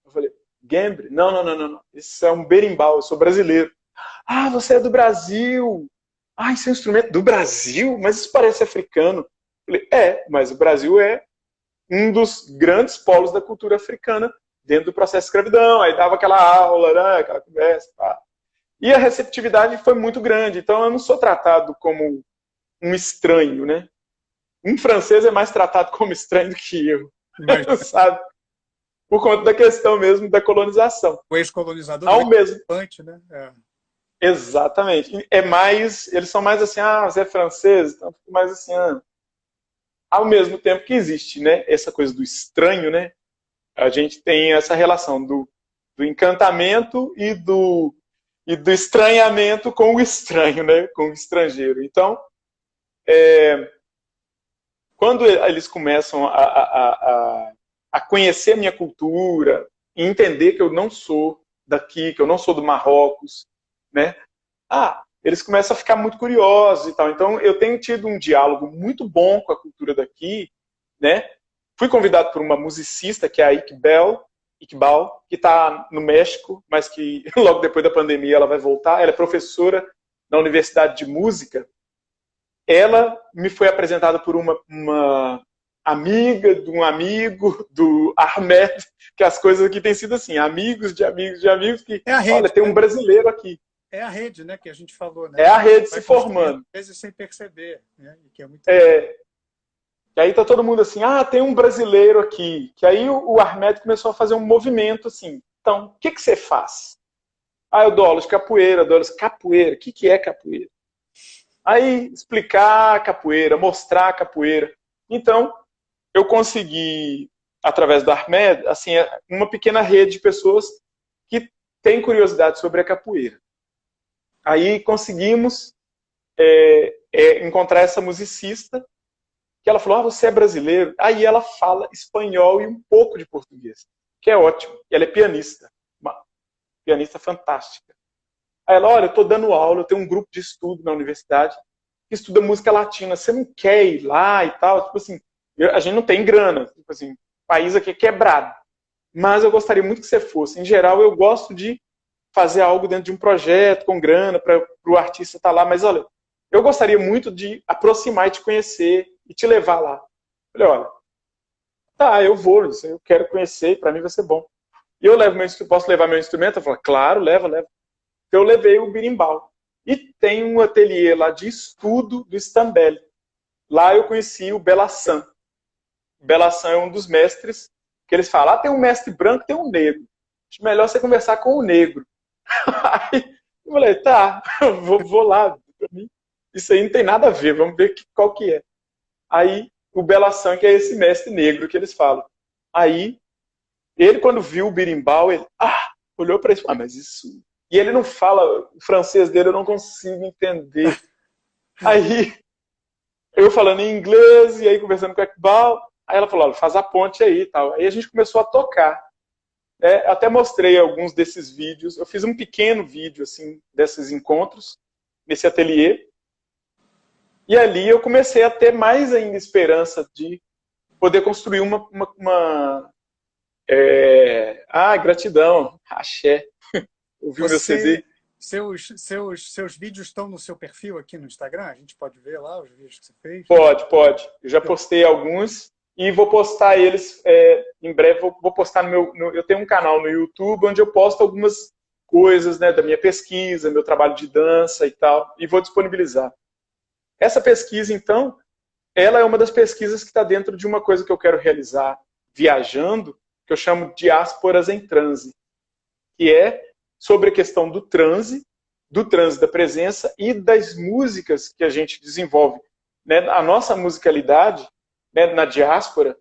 Eu falei, guembre? Não. Isso é um berimbau, eu sou brasileiro. Ah, você é do Brasil. Ah, isso é um instrumento do Brasil? Mas isso parece africano. Eu falei, mas o Brasil é um dos grandes polos da cultura africana dentro do processo de escravidão. Aí dava aquela aula, né, aquela conversa. Pá. E a receptividade foi muito grande. Então eu não sou tratado como um estranho, né? Um francês é mais tratado como estranho do que eu, sabe? Por conta da questão mesmo da colonização. O ex-colonizador ao mesmo né? Exatamente. Eles são mais assim, você é francês, então fica mais assim, ao mesmo tempo que existe, né, essa coisa do estranho, né? A gente tem essa relação do encantamento e do estranhamento com o estranho, né? Com o estrangeiro. Então, quando eles começam a conhecer a minha cultura e entender que eu não sou daqui, que eu não sou do Marrocos, né? Eles começam a ficar muito curiosos e tal. Então, eu tenho tido um diálogo muito bom com a cultura daqui, né? Fui convidado por uma musicista, que é a Iqbal, que está no México, mas que logo depois da pandemia ela vai voltar. Ela é professora na Universidade de Música. Ela me foi apresentada por uma amiga de um amigo do Ahmed, que as coisas aqui têm sido assim, amigos de amigos de amigos, que, a rede, olha, tem um brasileiro aqui. é a rede, né, que a gente falou, né? É a rede se Vai construindo, formando. às vezes sem perceber, né? E que é muito É, e aí tá todo mundo assim, tem um brasileiro aqui. Que aí o Armed começou a fazer um movimento assim. Então, o que você faz? Eu dou aula de capoeira, dou aula de capoeira. O que é capoeira? Aí, explicar a capoeira, mostrar a capoeira. Então, eu consegui, através do Armed, assim, uma pequena rede de pessoas que têm curiosidade sobre a capoeira. Aí conseguimos encontrar essa musicista, que ela falou, você é brasileiro? Aí ela fala espanhol e um pouco de português, que é ótimo. E ela é pianista, uma pianista fantástica. Aí ela, olha, eu estou dando aula, eu tenho um grupo de estudo na universidade que estuda música latina, você não quer ir lá e tal? Tipo assim, a gente não tem grana, tipo assim, o país aqui é quebrado. Mas eu gostaria muito que você fosse. Em geral, eu gosto de fazer algo dentro de um projeto com grana para o artista estar lá, mas olha, eu gostaria muito de aproximar e te conhecer e te levar lá. Eu falei, olha, tá, eu vou, eu quero conhecer, para mim vai ser bom. E eu levo posso levar meu instrumento? Eu falei, claro, leva. Então eu levei o birimbau. E tem um ateliê lá de estudo do Stambeli. Lá eu conheci o Belassan. O Belassan é um dos mestres que eles falam, tem um mestre branco e tem um negro. Acho melhor você conversar com o negro. Aí eu falei, tá, vou lá. Isso aí não tem nada a ver, vamos ver qual que é. Aí o Belassan, que é esse mestre negro que eles falam. Aí ele, quando viu o birimbau, ele olhou para isso, mas isso... E ele não fala, o francês dele eu não consigo entender. Aí eu falando em inglês, e aí conversando com o Ekbal, aí ela falou, olha, faz a ponte aí e tal. Aí a gente começou a tocar. Até mostrei alguns desses vídeos. Eu fiz um pequeno vídeo assim desses encontros, nesse ateliê. E ali eu comecei a ter mais ainda esperança de poder construir gratidão, axé. Ouviu meu CD? Seus vídeos estão no seu perfil aqui no Instagram? A gente pode ver lá os vídeos que você fez? Pode. Eu já postei alguns e vou postar eles em breve. Vou postar eu tenho um canal no YouTube onde eu posto algumas coisas, né, da minha pesquisa, meu trabalho de dança e tal, e vou disponibilizar. Essa pesquisa, então, ela é uma das pesquisas que está dentro de uma coisa que eu quero realizar viajando, que eu chamo de Diásporas em Transe, que é sobre a questão do transe da presença e das músicas que a gente desenvolve. Né? A nossa musicalidade, né, na diáspora,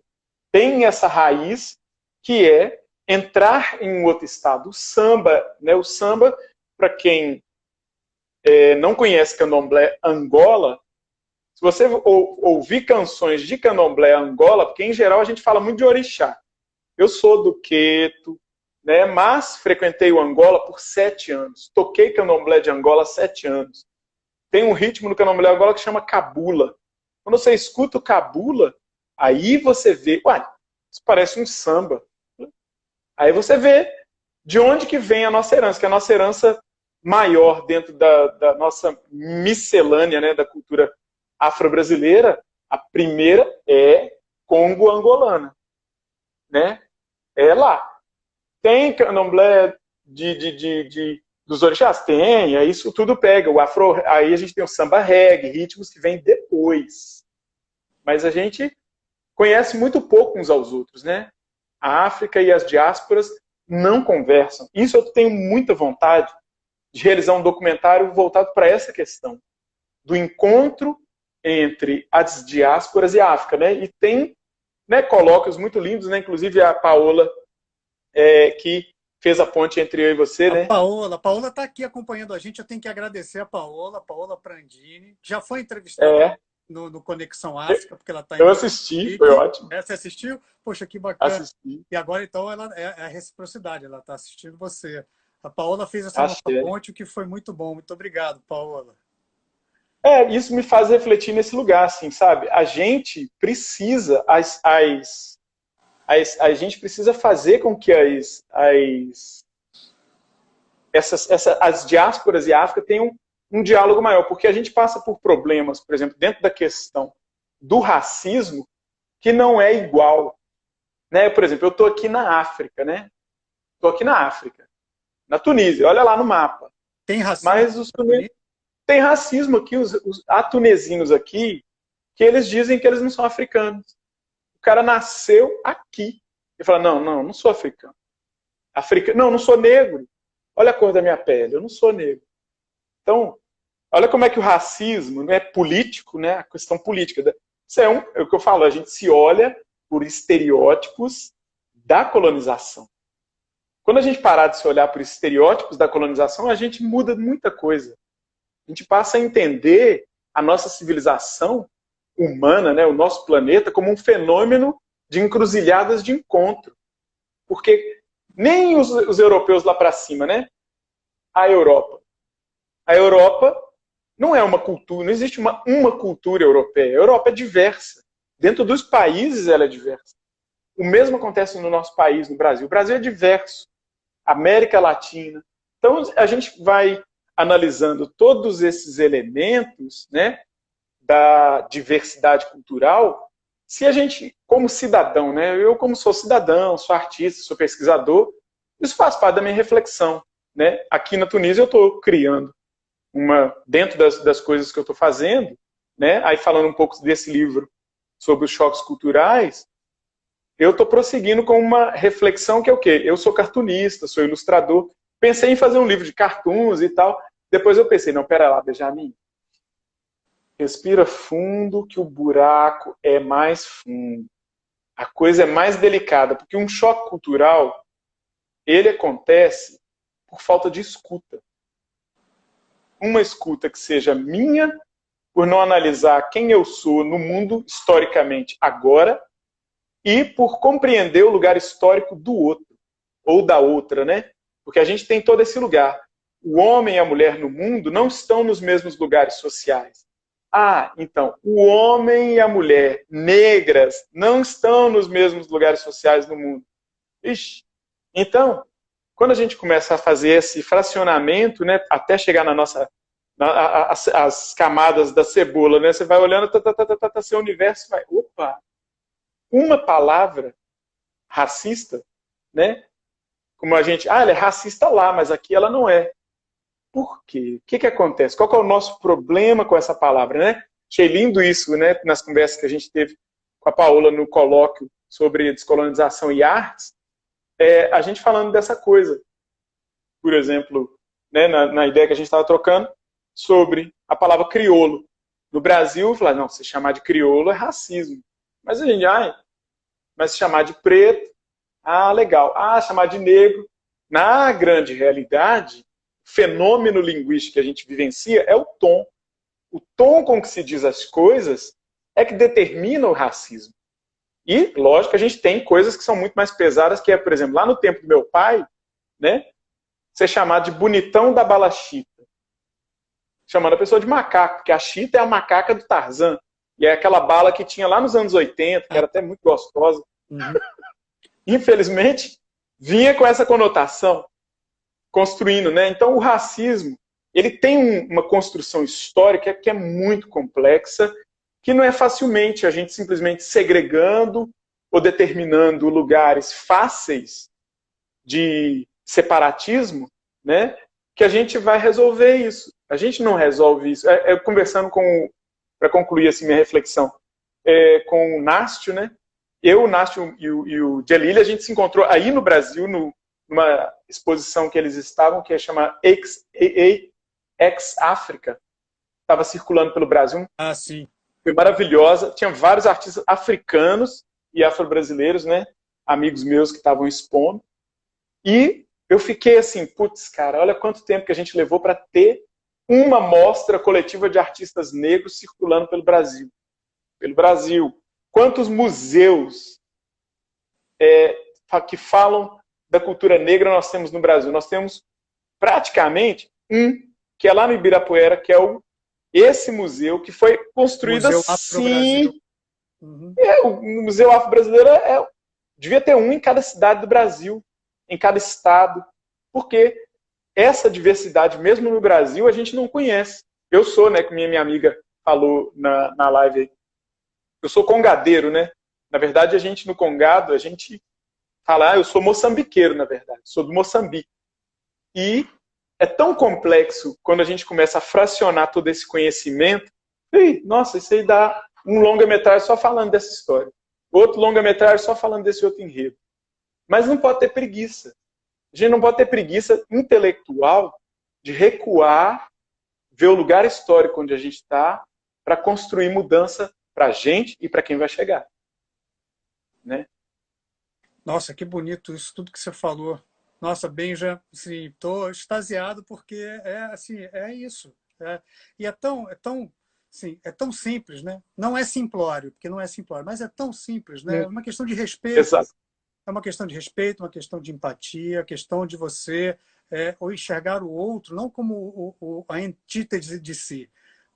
tem essa raiz que é entrar em um outro estado. O samba, para quem não conhece candomblé Angola, se você ouvir canções de candomblé Angola, porque em geral a gente fala muito de orixá. Eu sou do Queto, né, mas frequentei o Angola por 7 anos. Toquei candomblé de Angola há 7 anos. Tem um ritmo no candomblé Angola que chama cabula. Quando você escuta o cabula, aí você vê, isso parece um samba. Aí você vê de onde que vem a nossa herança, que é a nossa herança maior dentro da nossa miscelânea, né, da cultura afro-brasileira. A primeira é congo-angolana, né? É lá. Tem candomblé dos orixás? Tem, aí isso tudo pega. Aí a gente tem o samba reggae, ritmos que vêm depois. Mas a gente conhece muito pouco uns aos outros, né? A África e as diásporas não conversam. Isso eu tenho muita vontade de realizar um documentário voltado para essa questão, do encontro entre as diásporas e a África, né? E tem, né, colóquios muito lindos, né? Inclusive a Paola, que fez a ponte entre eu e você, né? A Paola está aqui acompanhando a gente. Eu tenho que agradecer a Paola Prandini, que já foi entrevistada no Conexão África, porque ela está em... Eu assisti, foi ótimo. Você assistiu? Poxa, que bacana. Assisti. E agora, então, ela é a reciprocidade, ela está assistindo você. A Paola fez essa nossa ponte, o que foi muito bom. Muito obrigado, Paola. Isso me faz refletir nesse lugar, assim, sabe? A gente precisa, a gente precisa fazer com que as diásporas e a África tenham um diálogo maior, porque a gente passa por problemas, por exemplo, dentro da questão do racismo, que não é igual. Né? Por exemplo, eu estou aqui na África, né? Estou aqui na África, na Tunísia, olha lá no mapa. Tem racismo Mas nos Estados Unidos? tem racismo aqui, os atunesinos aqui, que eles dizem que eles não são africanos. O cara nasceu aqui. E fala, não sou africano. Não sou negro. Olha a cor da minha pele, eu não sou negro. Então, olha como é que o racismo não é político, né? A questão política. Isso é o que eu falo, a gente se olha por estereótipos da colonização. Quando a gente parar de se olhar por estereótipos da colonização, a gente muda muita coisa. A gente passa a entender a nossa civilização humana, né, o nosso planeta, como um fenômeno de encruzilhadas de encontro. Porque nem os europeus lá para cima, né? A Europa. A Europa não é uma cultura, não existe uma cultura europeia. A Europa é diversa. Dentro dos países ela é diversa. O mesmo acontece no nosso país, no Brasil. O Brasil é diverso. América Latina. Então a gente vai analisando todos esses elementos, né, da diversidade cultural. Se a gente, como cidadão, né, eu como sou cidadão, sou artista, sou pesquisador, isso faz parte da minha reflexão, né? Aqui na Tunísia eu estou criando dentro das coisas que eu estou fazendo, né? Aí falando um pouco desse livro sobre os choques culturais, eu estou prosseguindo com uma reflexão que é o quê? Eu sou cartunista, sou ilustrador, pensei em fazer um livro de cartoons e tal, depois eu pensei, não, pera lá, Benjamin, respira fundo que o buraco é mais fundo. A coisa é mais delicada, porque um choque cultural, ele acontece por falta de escuta. Uma escuta que seja minha, por não analisar quem eu sou no mundo historicamente agora, e por compreender o lugar histórico do outro, ou da outra, né? Porque a gente tem todo esse lugar. O homem e a mulher no mundo não estão nos mesmos lugares sociais. Ah, então, o homem e a mulher negras não estão nos mesmos lugares sociais no mundo. Ixi. Então, quando a gente começa a fazer esse fracionamento, né, até chegar as camadas da cebola, né, você vai olhando, seu universo vai, opa, uma palavra racista, né, como a gente, ela é racista lá, mas aqui ela não é. Por quê? O que acontece? Qual que é o nosso problema com essa palavra, né? Achei lindo isso, né, nas conversas que a gente teve com a Paola no colóquio sobre descolonização e artes, a gente falando dessa coisa. Por exemplo, né, na ideia que a gente estava trocando sobre a palavra crioulo. No Brasil, falar, não, se chamar de crioulo é racismo. Mas a gente, mas se chamar de preto, legal. Chamar de negro. Na grande realidade, o fenômeno linguístico que a gente vivencia é o tom. O tom com que se diz as coisas é que determina o racismo. E, lógico, a gente tem coisas que são muito mais pesadas, que é, por exemplo, lá no tempo do meu pai, né, ser chamado de bonitão da bala chita. Chamando a pessoa de macaco, porque a chita é a macaca do Tarzan. E é aquela bala que tinha lá nos anos 80, que era até muito gostosa. Uhum. Infelizmente, vinha com essa conotação, construindo, né? Então, o racismo, ele tem uma construção histórica que é muito complexa, que não é facilmente a gente simplesmente segregando ou determinando lugares fáceis de separatismo, né? Que a gente vai resolver isso. A gente não resolve isso. Conversando para concluir assim, minha reflexão, com o Nástio, né? Eu, o Nástio e o Djelili, a gente se encontrou aí no Brasil, numa exposição que eles estavam, que é chamada Ex-África. Estava circulando pelo Brasil. Sim. Foi maravilhosa. Tinha vários artistas africanos e afro-brasileiros, né? Amigos meus que estavam expondo. E eu fiquei assim, putz, cara, olha quanto tempo que a gente levou para ter uma mostra coletiva de artistas negros circulando pelo Brasil. Pelo Brasil. Quantos museus que falam da cultura negra nós temos no Brasil? Nós temos praticamente que é lá no Ibirapuera, que é esse museu que foi construído assim. Uhum. O Museu Afro-Brasileiro devia ter um em cada cidade do Brasil, em cada estado, porque essa diversidade, mesmo no Brasil, a gente não conhece. Eu sou, né, como minha amiga falou na live aí, eu sou congadeiro, né? Na verdade, a gente no Congado, a gente fala, eu sou moçambiqueiro, na verdade, sou do Moçambique. E é tão complexo quando a gente começa a fracionar todo esse conhecimento. E, nossa, isso aí dá um longa-metragem só falando dessa história. Outro longa-metragem só falando desse outro enredo. Mas não pode ter preguiça. A gente não pode ter preguiça intelectual de recuar, ver o lugar histórico onde a gente está, para construir mudança para a gente e para quem vai chegar. Né? Nossa, que bonito isso tudo que você falou. Nossa, Benja, assim, estou extasiado porque assim, é isso. E assim, é tão simples, né? Não é simplório, porque não é simplório, mas é tão simples, né? É uma questão de respeito. Exato. É uma questão de respeito, uma questão de empatia, questão de você ou enxergar o outro não como a antítese de si,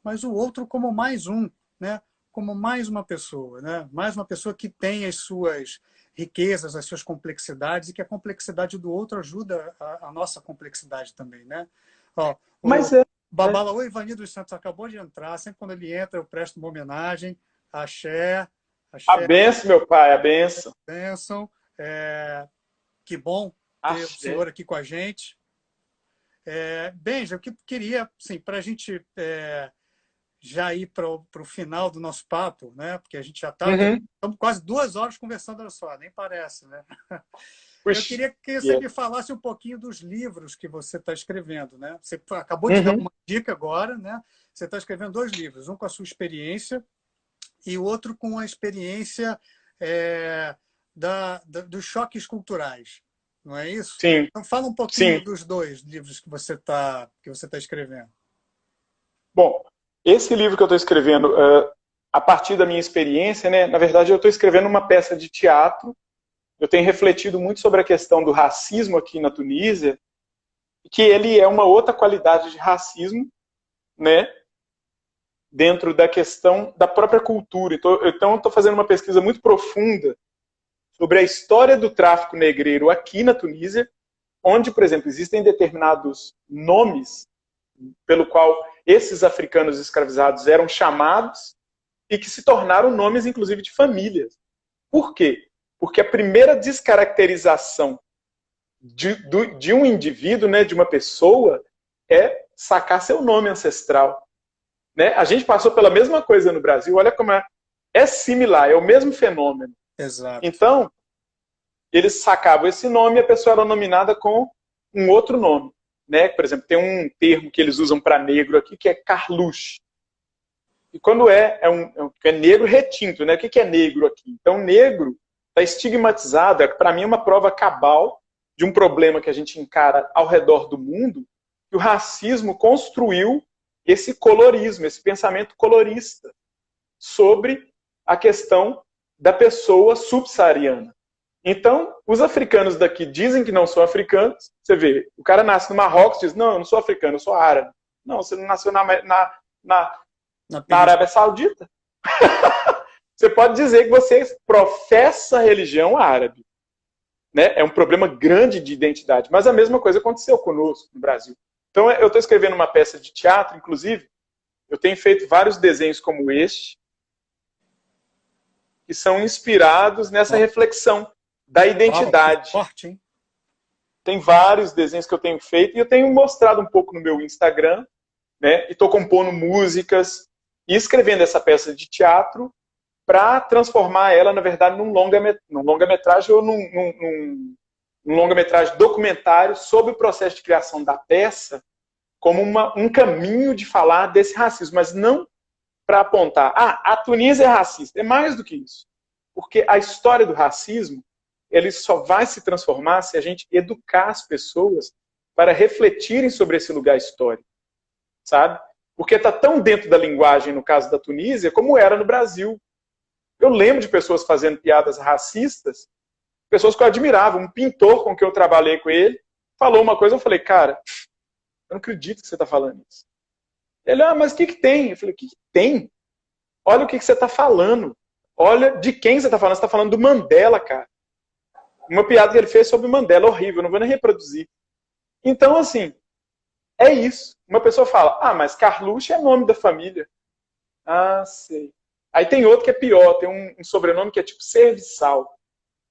mas o outro como mais um, né? Como mais uma pessoa, né? Mais uma pessoa que tem as suas riquezas, as suas complexidades, e que a complexidade do outro ajuda a nossa complexidade também, né? Ó, o Mas é. Babala, o Ivani dos Santos acabou de entrar, sempre quando ele entra eu presto uma homenagem, axé, A axé, benção, meu pai, a benção. bênção. Que bom ter o Axé. senhor aqui com a gente. Benja, eu queria, assim, para a gente já ir para o final do nosso papo, né? Porque a gente já está Uhum. estamos quase 2 horas conversando, olha só, nem parece, né? Eu Puxa. queria que você me falasse um pouquinho dos livros que você está escrevendo, né? Você acabou de dar Uhum. uma dica agora, né? Você está escrevendo 2 livros, um com a sua experiência e o outro com a experiência dos choques culturais, não é isso? Sim, Então fala um pouquinho sim. dos 2 livros que você tá escrevendo. Bom, esse livro que eu estou escrevendo, a partir da minha experiência, né, na verdade eu estou escrevendo uma peça de teatro. Eu tenho refletido muito sobre a questão do racismo aqui na Tunísia, que ele é uma outra qualidade de racismo, né, dentro da questão da própria cultura. Então eu estou fazendo uma pesquisa muito profunda sobre a história do tráfico negreiro aqui na Tunísia, onde, por exemplo, existem determinados nomes pelo qual esses africanos escravizados eram chamados e que se tornaram nomes, inclusive, de famílias. Por quê? Porque a primeira descaracterização de um indivíduo, né, de uma pessoa, é sacar seu nome ancestral. Né? A gente passou pela mesma coisa no Brasil, olha como é similar, é o mesmo fenômeno. Exato. Então, eles sacavam esse nome e a pessoa era nominada com um outro nome. Né? Por exemplo, tem um termo que eles usam para negro aqui, que é carluche. E quando é negro retinto, né? O que é negro aqui? Então, negro está estigmatizado, para mim é uma prova cabal de um problema que a gente encara ao redor do mundo, que o racismo construiu esse colorismo, esse pensamento colorista sobre a questão da pessoa subsaariana. Então, os africanos daqui dizem que não são africanos. Você vê, o cara nasce no Marrocos e diz, não, eu não sou africano, eu sou árabe. Não, você não nasceu na Arábia Saudita. Você pode dizer que você professa a religião árabe. Né? É um problema grande de identidade. Mas a mesma coisa aconteceu conosco no Brasil. Então, eu estou escrevendo uma peça de teatro, inclusive, eu tenho feito vários desenhos como este, que são inspirados nessa reflexão da identidade. Forte, hein? Tem vários desenhos que eu tenho feito e eu tenho mostrado um pouco no meu Instagram, né? E estou compondo músicas e escrevendo essa peça de teatro para transformar ela, na verdade, num longa-metragem ou num longa-metragem documentário sobre o processo de criação da peça como um caminho de falar desse racismo, mas não para apontar, a Tunísia é racista. É mais do que isso. Porque a história do racismo, ele só vai se transformar se a gente educar as pessoas para refletirem sobre esse lugar histórico. Sabe? Porque está tão dentro da linguagem, no caso da Tunísia, como era no Brasil. Eu lembro de pessoas fazendo piadas racistas, pessoas que eu admirava. Um pintor com quem eu trabalhei com ele falou uma coisa, eu falei, cara, eu não acredito que você está falando isso. Ele, mas o que tem? Eu falei, o que tem? Olha o que você está falando. Olha de quem você está falando. Você está falando do Mandela, cara. Uma piada que ele fez sobre o Mandela, horrível, não vou nem reproduzir. Então, assim, é isso. Uma pessoa fala, mas Carluxo é nome da família. Ah, sei. Aí tem outro que é pior, tem um sobrenome que é tipo serviçal,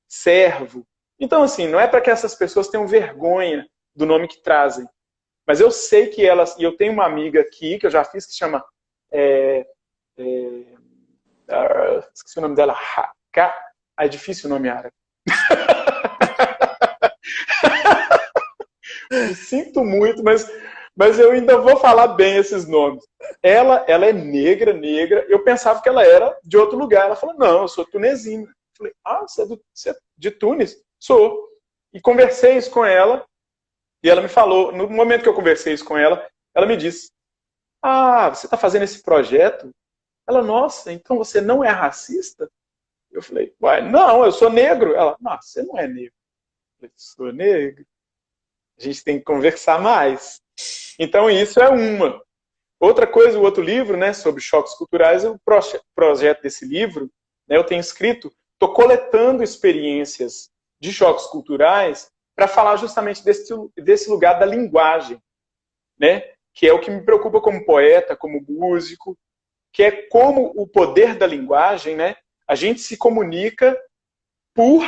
servo. Então, assim, não é para que essas pessoas tenham vergonha do nome que trazem, Mas eu sei que elas... E eu tenho uma amiga aqui, que eu já fiz, que chama... esqueci o nome dela. É difícil o nome árabe. Me sinto muito, mas eu ainda vou falar bem esses nomes. Ela é negra. Eu pensava que ela era de outro lugar. Ela falou, não, eu sou tunesina. Eu falei, você é de Tunis? Sou. E conversei isso com ela, e ela me falou, no momento que eu conversei isso com ela, ela me disse, você está fazendo esse projeto? Ela, nossa, então você não é racista? Eu falei, uai, não, eu sou negro. Ela, não, você não é negro. Eu falei, sou negro. A gente tem que conversar mais. Então, isso é uma. Outra coisa, o outro livro, né, sobre choques culturais, o projeto desse livro, né, eu tenho escrito, estou coletando experiências de choques culturais para falar justamente desse lugar da linguagem, né, que é o que me preocupa como poeta, como músico, que é como o poder da linguagem, né, a gente se comunica por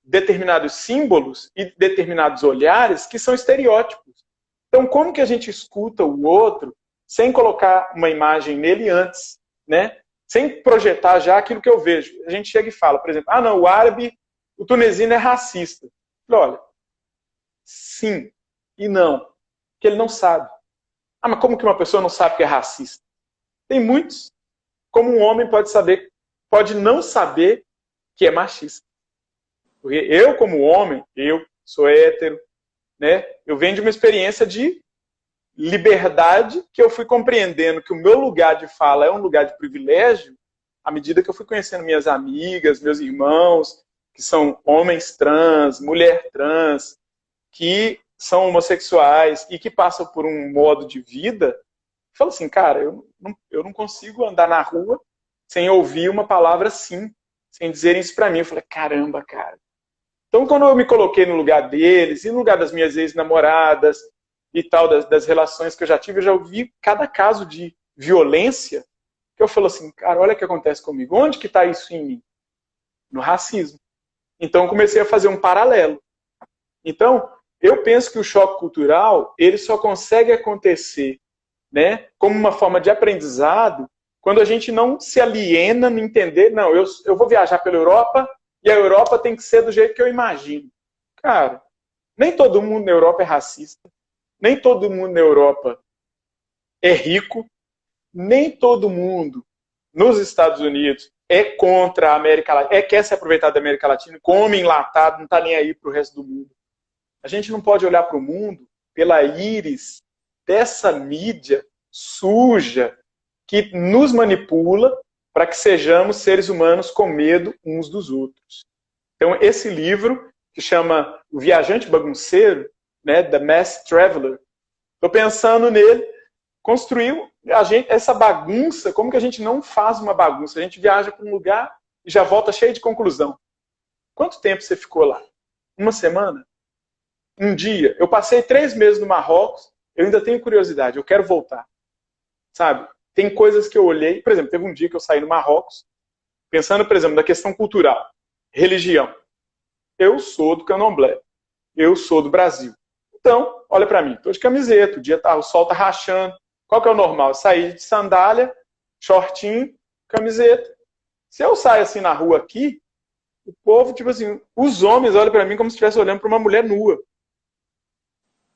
determinados símbolos e determinados olhares que são estereótipos. Então, como que a gente escuta o outro sem colocar uma imagem nele antes, né? Sem projetar já aquilo que eu vejo. A gente chega e fala, por exemplo, não, o árabe, o tunesino é racista. Olha, sim e não, porque ele não sabe. Mas como que uma pessoa não sabe que é racista? Tem muitos. Como um homem pode não saber que é machista. Porque eu, como homem, eu sou hétero, né? Eu venho de uma experiência de liberdade que eu fui compreendendo que o meu lugar de fala é um lugar de privilégio à medida que eu fui conhecendo minhas amigas, meus irmãos, que são homens trans, mulher trans, que são homossexuais e que passam por um modo de vida. Eu falo assim, cara, eu não consigo andar na rua sem ouvir uma palavra sim, sem dizerem isso pra mim. Eu falei, caramba, cara. Então, quando eu me coloquei no lugar deles, e no lugar das minhas ex-namoradas, e tal, das relações que eu já tive, eu já ouvi cada caso de violência, que eu falo assim, cara, olha o que acontece comigo. Onde que está isso em mim? No racismo. Então, eu comecei a fazer um paralelo. Então, eu penso que o choque cultural, ele só consegue acontecer, né, como uma forma de aprendizado, quando a gente não se aliena no entender, não, eu vou viajar pela Europa, e a Europa tem que ser do jeito que eu imagino. Cara, nem todo mundo na Europa é racista. Nem todo mundo na Europa é rico, nem todo mundo nos Estados Unidos é contra a América Latina, quer se aproveitar da América Latina, come enlatado, não está nem aí para o resto do mundo. A gente não pode olhar para o mundo pela íris dessa mídia suja que nos manipula para que sejamos seres humanos com medo uns dos outros. Então, esse livro, que chama O Viajante Bagunceiro, né, The Mass Traveler, estou pensando nele, construiu essa bagunça, como que a gente não faz uma bagunça? A gente viaja para um lugar e já volta cheio de conclusão. Quanto tempo você ficou lá? Uma semana? Um dia? Eu passei 3 meses no Marrocos, eu ainda tenho curiosidade, eu quero voltar. Sabe? Tem coisas que eu olhei, por exemplo, teve um dia que eu saí no Marrocos, pensando, por exemplo, na questão cultural, religião. Eu sou do Candomblé, eu sou do Brasil. Então, olha para mim, estou de camiseta, o sol tá rachando. Qual que é o normal? Sair de sandália, shortinho, camiseta. Se eu saio assim na rua aqui, o povo, tipo assim, os homens olham para mim como se estivesse olhando para uma mulher nua.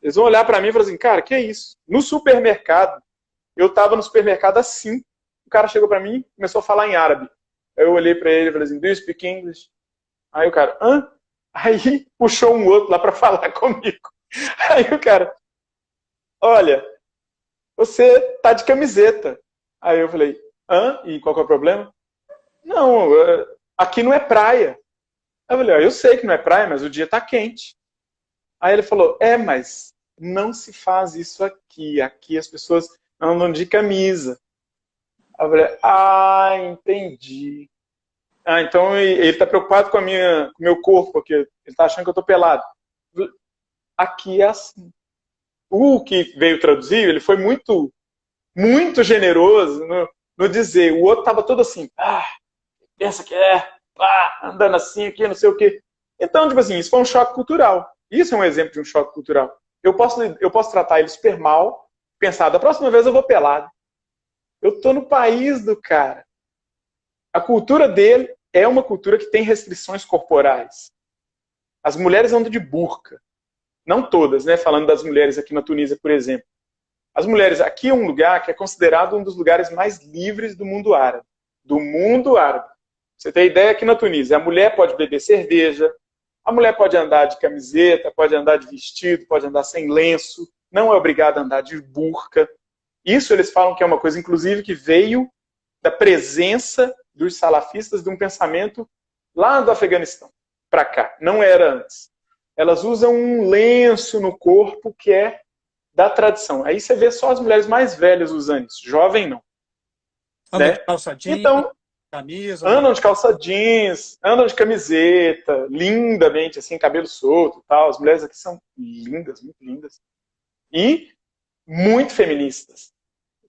Eles vão olhar para mim e falar assim, cara, que é isso? No supermercado, eu estava no supermercado assim, o cara chegou para mim e começou a falar em árabe. Aí eu olhei para ele e falei assim, do you speak English? Aí o cara, hã? Aí puxou um outro lá para falar comigo. Aí o cara, olha, você tá de camiseta. Aí eu falei, e qual que é o problema? Não, aqui não é praia. Aí eu falei, eu sei que não é praia, mas o dia tá quente. Aí ele falou, mas não se faz isso aqui. Aqui as pessoas andam de camisa. Aí eu falei, entendi. Então ele tá preocupado com o meu corpo, porque ele tá achando que eu tô pelado. Aqui é assim. O que veio traduzir, ele foi muito, muito generoso no dizer. O outro estava todo assim, pensa que andando assim aqui, não sei o quê. Então, tipo assim, isso foi um choque cultural. Isso é um exemplo de um choque cultural. eu posso tratar ele super mal, pensar, da próxima vez eu vou pelado. Eu tô no país do cara. A cultura dele é uma cultura que tem restrições corporais. As mulheres andam de burca. Não todas, né? Falando das mulheres aqui na Tunísia, por exemplo. As mulheres, aqui é um lugar que é considerado um dos lugares mais livres do mundo árabe. Do mundo árabe. Você tem ideia, aqui na Tunísia, a mulher pode beber cerveja, a mulher pode andar de camiseta, pode andar de vestido, pode andar sem lenço, não é obrigada a andar de burca. Isso eles falam que é uma coisa, inclusive, que veio da presença dos salafistas de um pensamento lá do Afeganistão para cá. Não era antes. Elas usam um lenço no corpo que é da tradição. Aí você vê só as mulheres mais velhas usando isso. Jovem não. Andam Né? de calça jeans, Então, camisa. andam de calça jeans, andam de camiseta, lindamente, assim, cabelo solto e tal. As mulheres aqui são lindas, muito lindas. E muito feministas.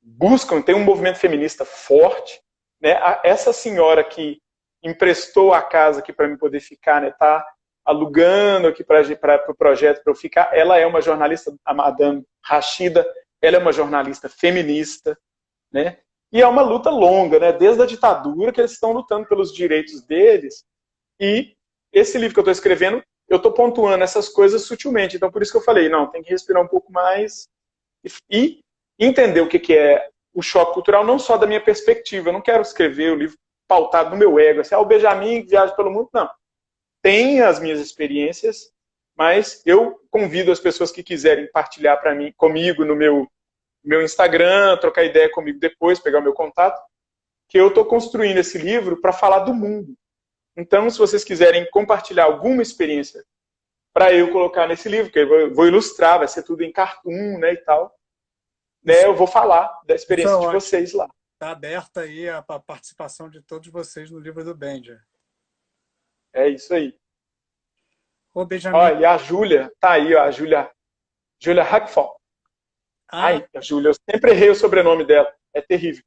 Buscam, tem um movimento feminista forte. Né? Essa senhora que emprestou a casa aqui para mim poder ficar, né, tá alugando aqui para o projeto para eu ficar, ela é uma jornalista, a Madame Rashida, ela é uma jornalista feminista, né? E é uma luta longa, né? Desde a ditadura que eles estão lutando pelos direitos deles. E esse livro que eu estou escrevendo, eu estou pontuando essas coisas sutilmente. Então, por isso que eu falei, não, tem que respirar um pouco mais e entender o que é o choque cultural, não só da minha perspectiva. Eu não quero escrever o livro pautado no meu ego, assim, o Benjamin que viaja pelo mundo, não. Tem as minhas experiências, mas eu convido as pessoas que quiserem partilhar comigo no meu Instagram, trocar ideia comigo depois, pegar o meu contato, que eu estou construindo esse livro para falar do mundo. Então, se vocês quiserem compartilhar alguma experiência para eu colocar nesse livro, que eu vou ilustrar, vai ser tudo em cartoon, né, e tal, né, eu vou falar da experiência de vocês lá. Está aberta aí a participação de todos vocês no livro do Benja. É isso aí. Ô, Benjamin. Ó, e a Júlia, tá aí, ó, a Júlia Hackfall. Ai, a Júlia, eu sempre errei o sobrenome dela. É terrível.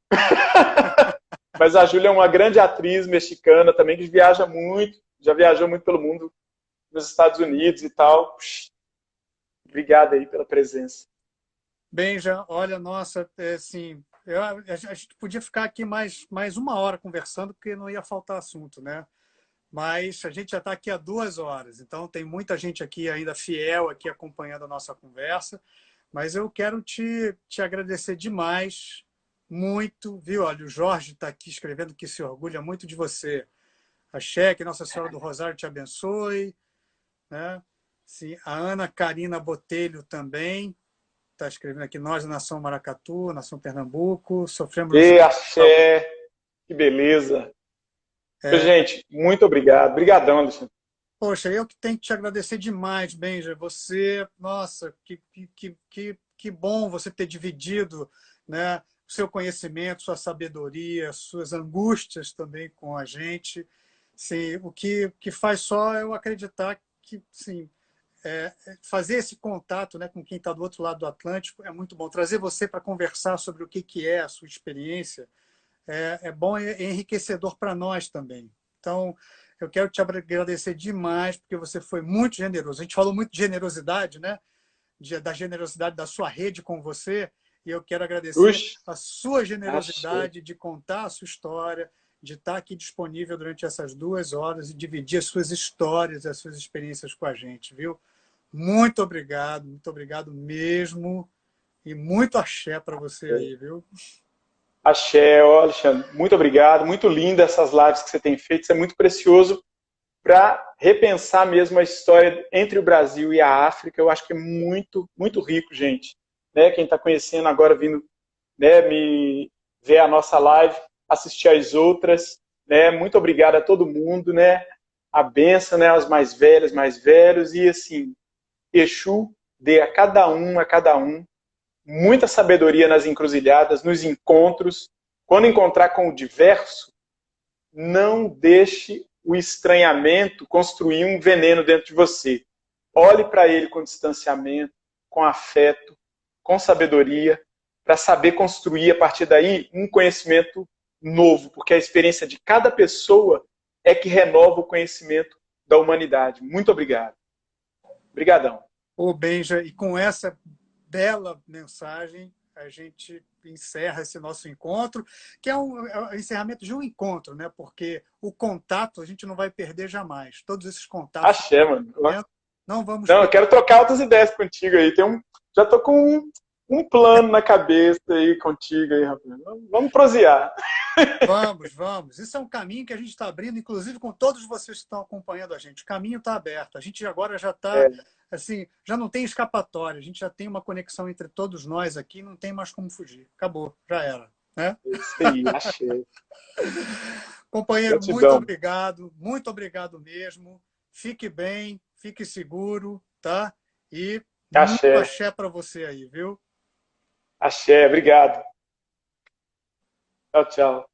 Mas a Júlia é uma grande atriz mexicana também, que viaja muito, já viajou muito pelo mundo, nos Estados Unidos e tal. Obrigado aí pela presença. Benja, olha, nossa, assim, a gente podia ficar aqui mais 1 hora conversando, porque não ia faltar assunto, né? Mas a gente já está aqui há 2 horas, então tem muita gente aqui ainda fiel aqui acompanhando a nossa conversa. Mas eu quero te agradecer demais, muito, viu? Olha, o Jorge está aqui escrevendo que se orgulha muito de você. Axé, que Nossa Senhora do Rosário te abençoe. Né? Sim, a Ana Karina Botelho também está escrevendo aqui, nós, Nação Maracatu, Nação Pernambuco, sofremos... E axé, que beleza. Gente, muito obrigado. Obrigadão, Alexandre. Poxa, eu que tenho que te agradecer demais, Benja. Você, nossa, que bom você ter dividido, né, o seu conhecimento, sua sabedoria, suas angústias também com a gente. Sim, o que faz só eu acreditar que, sim, fazer esse contato, né, com quem está do outro lado do Atlântico é muito bom. Trazer você para conversar sobre o que é a sua experiência é bom e é enriquecedor para nós também. Então, eu quero te agradecer demais, porque você foi muito generoso. A gente falou muito de generosidade, né? Da generosidade da sua rede com você, e eu quero agradecer a sua generosidade de contar a sua história, de estar aqui disponível durante essas 2 horas e dividir as suas histórias, as suas experiências com a gente, viu? Muito obrigado mesmo, e muito axé para você aí, viu? Axé, Alexandre, muito obrigado, muito linda essas lives que você tem feito, isso é muito precioso para repensar mesmo a história entre o Brasil e a África. Eu acho que é muito, muito rico, gente. Né? Quem está conhecendo agora, vindo, né, me ver a nossa live, assistir às outras, né? Muito obrigado a todo mundo, né? A benção, né, aos mais velhos, mais velhos, e assim, Exu dê a cada um, muita sabedoria nas encruzilhadas, nos encontros. Quando encontrar com o diverso, não deixe o estranhamento construir um veneno dentro de você. Olhe para ele com distanciamento, com afeto, com sabedoria, para saber construir a partir daí um conhecimento novo, porque a experiência de cada pessoa é que renova o conhecimento da humanidade. Muito obrigado. Obrigadão. Ô, Benja, e com essa bela mensagem, a gente encerra esse nosso encontro, que é o encerramento de um encontro, né? Porque o contato a gente não vai perder jamais. Todos esses contatos, Axé, mano. não vamos Não, eu perder. quero trocar outras ideias contigo aí. Já tô com um plano na cabeça aí contigo aí, rapaz. Vamos prosear. Vamos, vamos. Isso é um caminho que a gente está abrindo, inclusive com todos vocês que estão acompanhando a gente. O caminho está aberto. A gente agora já está, É, assim, já não tem escapatória. A gente já tem uma conexão entre todos nós aqui, não tem mais como fugir. Acabou, já era, né? isso aí, axé. Companheiro, Gratidão. muito obrigado mesmo. Fique bem, fique seguro, tá? E muito Axé. axé para você aí, viu? Axé, obrigado. Tchau, tchau.